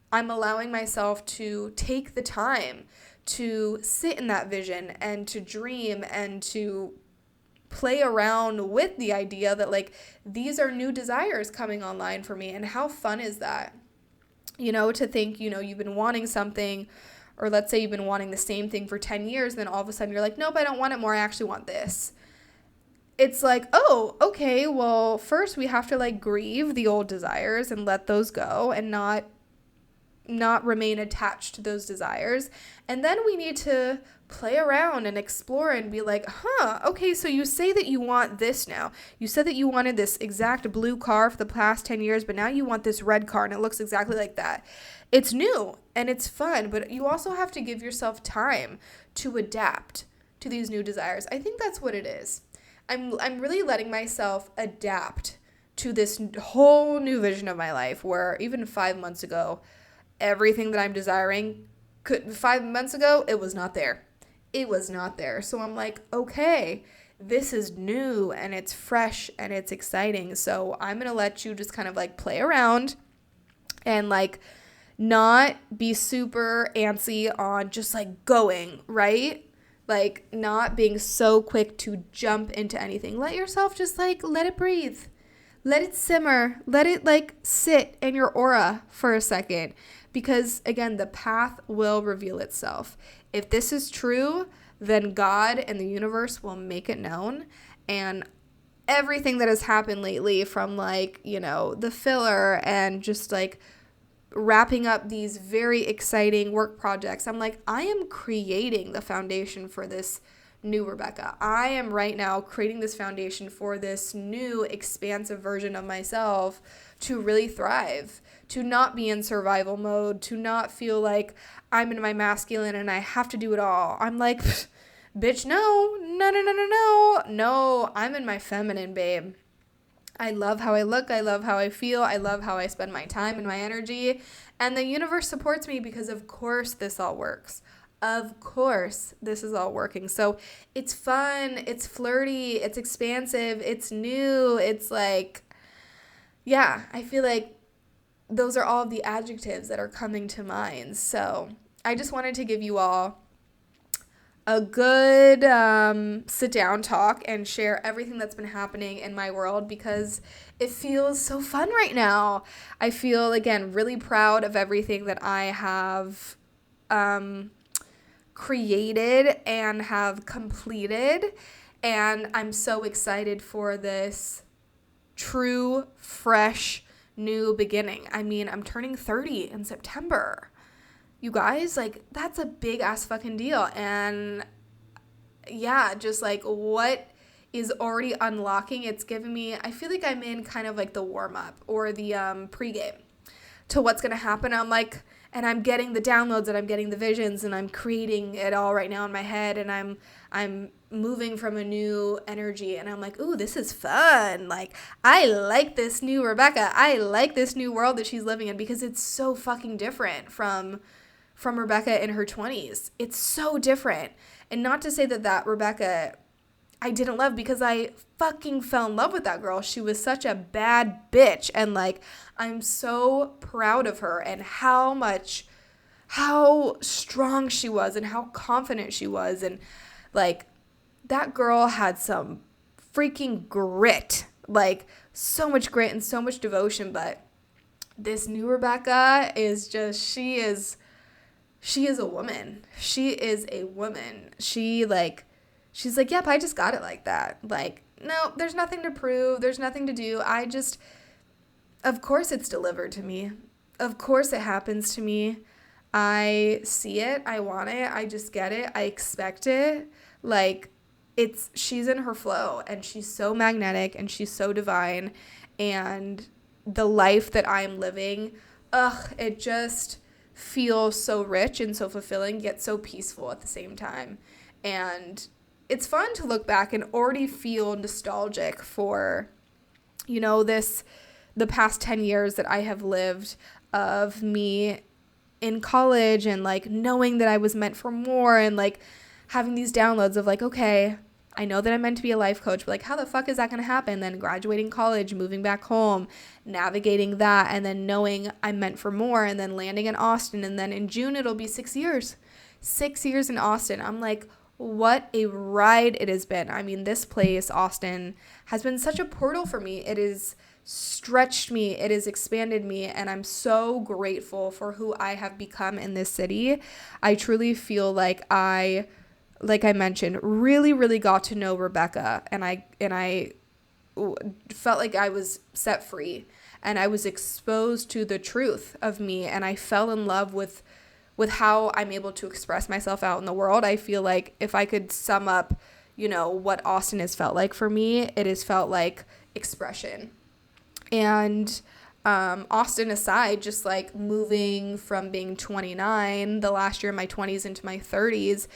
I'm allowing myself to take the time to sit in that vision, and to dream, and to play around with the idea that like, these are new desires coming online for me. And how fun is that? To think, you've been wanting something, or let's say you've been wanting the same thing for 10 years, and then all of a sudden you're like, nope, I don't want it more. I actually want this. It's like, oh, okay, well, first we have to like grieve the old desires and let those go, and not remain attached to those desires. And then we need to play around and explore and be like, okay, so you say that you want this now. You said that you wanted this exact blue car for the past 10 years, but now you want this red car, and it looks exactly like that. It's new and it's fun, but you also have to give yourself time to adapt to these new desires. I think that's what it is. I'm really letting myself adapt to this whole new vision of my life, where even 5 months ago, everything that I'm desiring 5 months ago, it was not there. It was not there. So I'm like, okay, this is new and it's fresh and it's exciting. So I'm going to let you just kind of like play around and like not be super antsy on just like going, right? Like not being so quick to jump into anything. Let yourself just like let it breathe. Let it simmer. Let it like sit in your aura for a second. Because again, the path will reveal itself. If this is true, then God and the universe will make it known. And everything that has happened lately, from like, you know, the filler and just like wrapping up these very exciting work projects, I'm like, I am creating the foundation for this new Rebecca. I am right now creating this foundation for this new expansive version of myself to really thrive, to not be in survival mode, to not feel like I'm in my masculine and I have to do it all. I'm like, bitch, no, I'm in my feminine, babe. I love how I look. I love how I feel. I love how I spend my time and my energy. And the universe supports me because, of course, this all works. Of course, this is all working. So it's fun. It's flirty. It's expansive. It's new. It's like, yeah, I feel like those are all of the adjectives that are coming to mind. So I just wanted to give you all a good sit down talk and share everything that's been happening in my world, because it feels so fun right now. I feel, again, really proud of everything that I have created and have completed. And I'm so excited for this true, fresh, new beginning. I mean, I'm turning 30 in September. You guys, like, that's a big ass fucking deal. And yeah, just like what is already unlocking, it's given me, I feel like I'm in kind of like the warm up or the pregame to what's going to happen. I'm like, and I'm getting the downloads and I'm getting the visions and I'm creating it all right now in my head, and I'm moving from a new energy, and I'm like, ooh, this is fun. Like, I like this new Rebecca. I like this new world that she's living in, because it's so fucking different from Rebecca in her 20s. It's so different. And not to say that Rebecca I didn't love, because I fucking fell in love with that girl. She was such a bad bitch. And like, I'm so proud of her and how strong she was and how confident she was. And like, that girl had some freaking grit, like so much grit and so much devotion. But this new Rebecca is just, she is a woman. She is a woman. She's like, yep, I just got it like that. Like, no, there's nothing to prove. There's nothing to do. Of course it's delivered to me. Of course it happens to me. I see it. I want it. I just get it. I expect it. Like, she's in her flow, and she's so magnetic, and she's so divine. And the life that I'm living, it just feels so rich and so fulfilling, yet so peaceful at the same time. And it's fun to look back and already feel nostalgic for, you know, the past 10 years that I have lived of me in college, and like knowing that I was meant for more, and like having these downloads of like, okay, I know that I'm meant to be a life coach, but like, how the fuck is that going to happen? Then graduating college, moving back home, navigating that, and then knowing I'm meant for more, and then landing in Austin. And then in June, it'll be 6 years. 6 years in Austin. I'm like, what a ride it has been. I mean, this place, Austin, has been such a portal for me. It has stretched me. It has expanded me. And I'm so grateful for who I have become in this city. I truly feel like I mentioned, really, really got to know Rebecca, and I felt like I was set free, and I was exposed to the truth of me, and I fell in love with how I'm able to express myself out in the world. I feel like if I could sum up, you know, what Austin has felt like for me, it has felt like expression. And Austin aside, just like moving from being 29, the last year of my 20s into my 30s,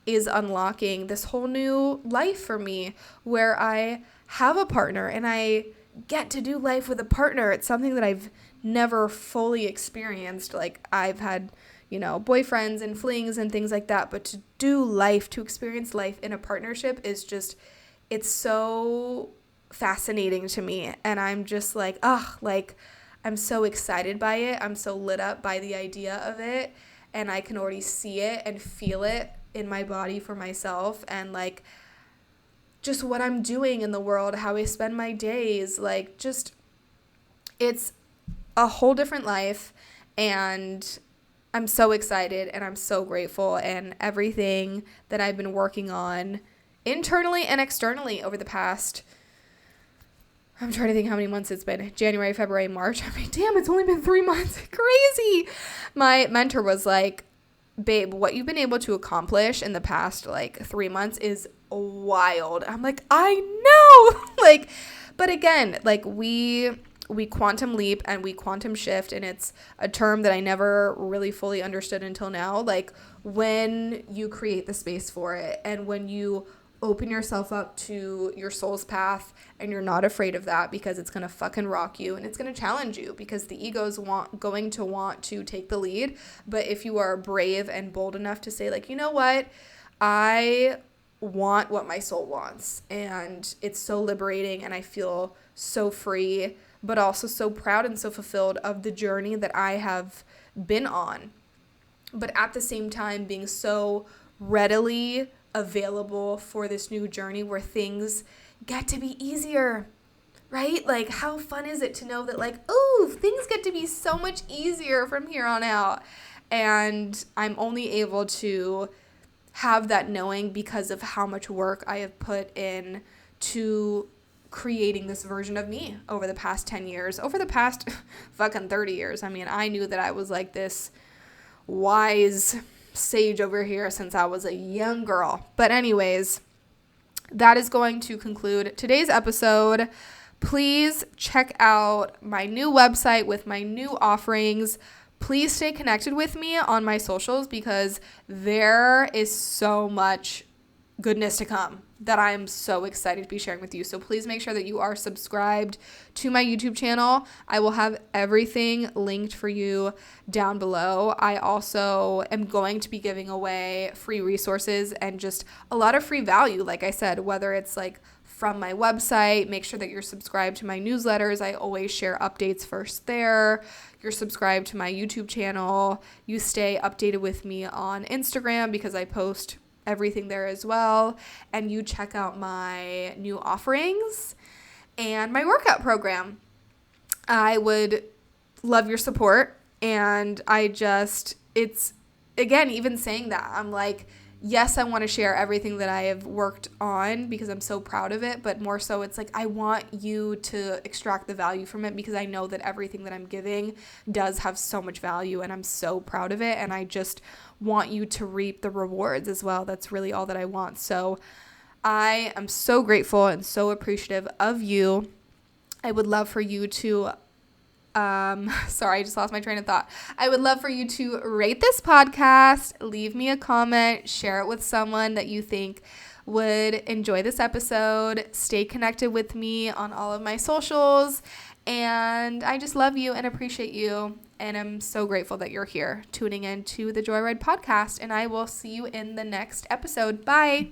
is unlocking this whole new life for me where I have a partner and I get to do life with a partner. It's something that I've never fully experienced. Like I've had, boyfriends and flings and things like that, but to do life, to experience life in a partnership is just, it's so fascinating to me. And I'm just like, I'm so excited by it. I'm so lit up by the idea of it. And I can already see it and feel it in my body for myself. And like, just what I'm doing in the world, how I spend my days, like just, it's a whole different life. And I'm so excited and I'm so grateful, and everything that I've been working on internally and externally over the past, I'm trying to think how many months it's been. January, February, March. I mean, damn, it's only been 3 months. Crazy. My mentor was like, babe, what you've been able to accomplish in the past 3 months is wild. I'm like, I know. But again, we quantum leap and we quantum shift, and it's a term that I never really fully understood until now. Like when you create the space for it and when you open yourself up to your soul's path and you're not afraid of that, because it's going to fucking rock you and it's going to challenge you, because the ego's going to want to take the lead. But if you are brave and bold enough to say like, you know what, I want what my soul wants, and it's so liberating and I feel so free, but also so proud and so fulfilled of the journey that I have been on. But at the same time, being so readily available for this new journey where things get to be easier, right? Like, how fun is it to know that things get to be so much easier from here on out? And I'm only able to have that knowing because of how much work I have put in to creating this version of me over the past 10 years, over the past fucking 30 years. I mean, I knew that I was like this wise sage over here since I was a young girl. But anyways, that is going to conclude today's episode. Please check out my new website with my new offerings. Please stay connected with me on my socials, because there is so much goodness to come that I'm so excited to be sharing with you. So please make sure that you are subscribed to my YouTube channel. I will have everything linked for you down below. I also am going to be giving away free resources and just a lot of free value. Like I said, whether it's from my website, make sure that you're subscribed to my newsletters. I always share updates first there. You're subscribed to my YouTube channel. You stay updated with me on Instagram because I post everything there as well. And you check out my new offerings and my workout program. I would love your support. And it's, again, even saying that, I'm like, yes, I want to share everything that I have worked on because I'm so proud of it, but more so it's I want you to extract the value from it, because I know that everything that I'm giving does have so much value and I'm so proud of it, and I just want you to reap the rewards as well. That's really all that I want. So I am so grateful and so appreciative of you. I would love for you to sorry, I just lost my train of thought. I would love for you to rate this podcast, leave me a comment, share it with someone that you think would enjoy this episode. Stay connected with me on all of my socials. And I just love you and appreciate you. And I'm so grateful that you're here tuning in to the Joyride podcast. And I will see you in the next episode. Bye.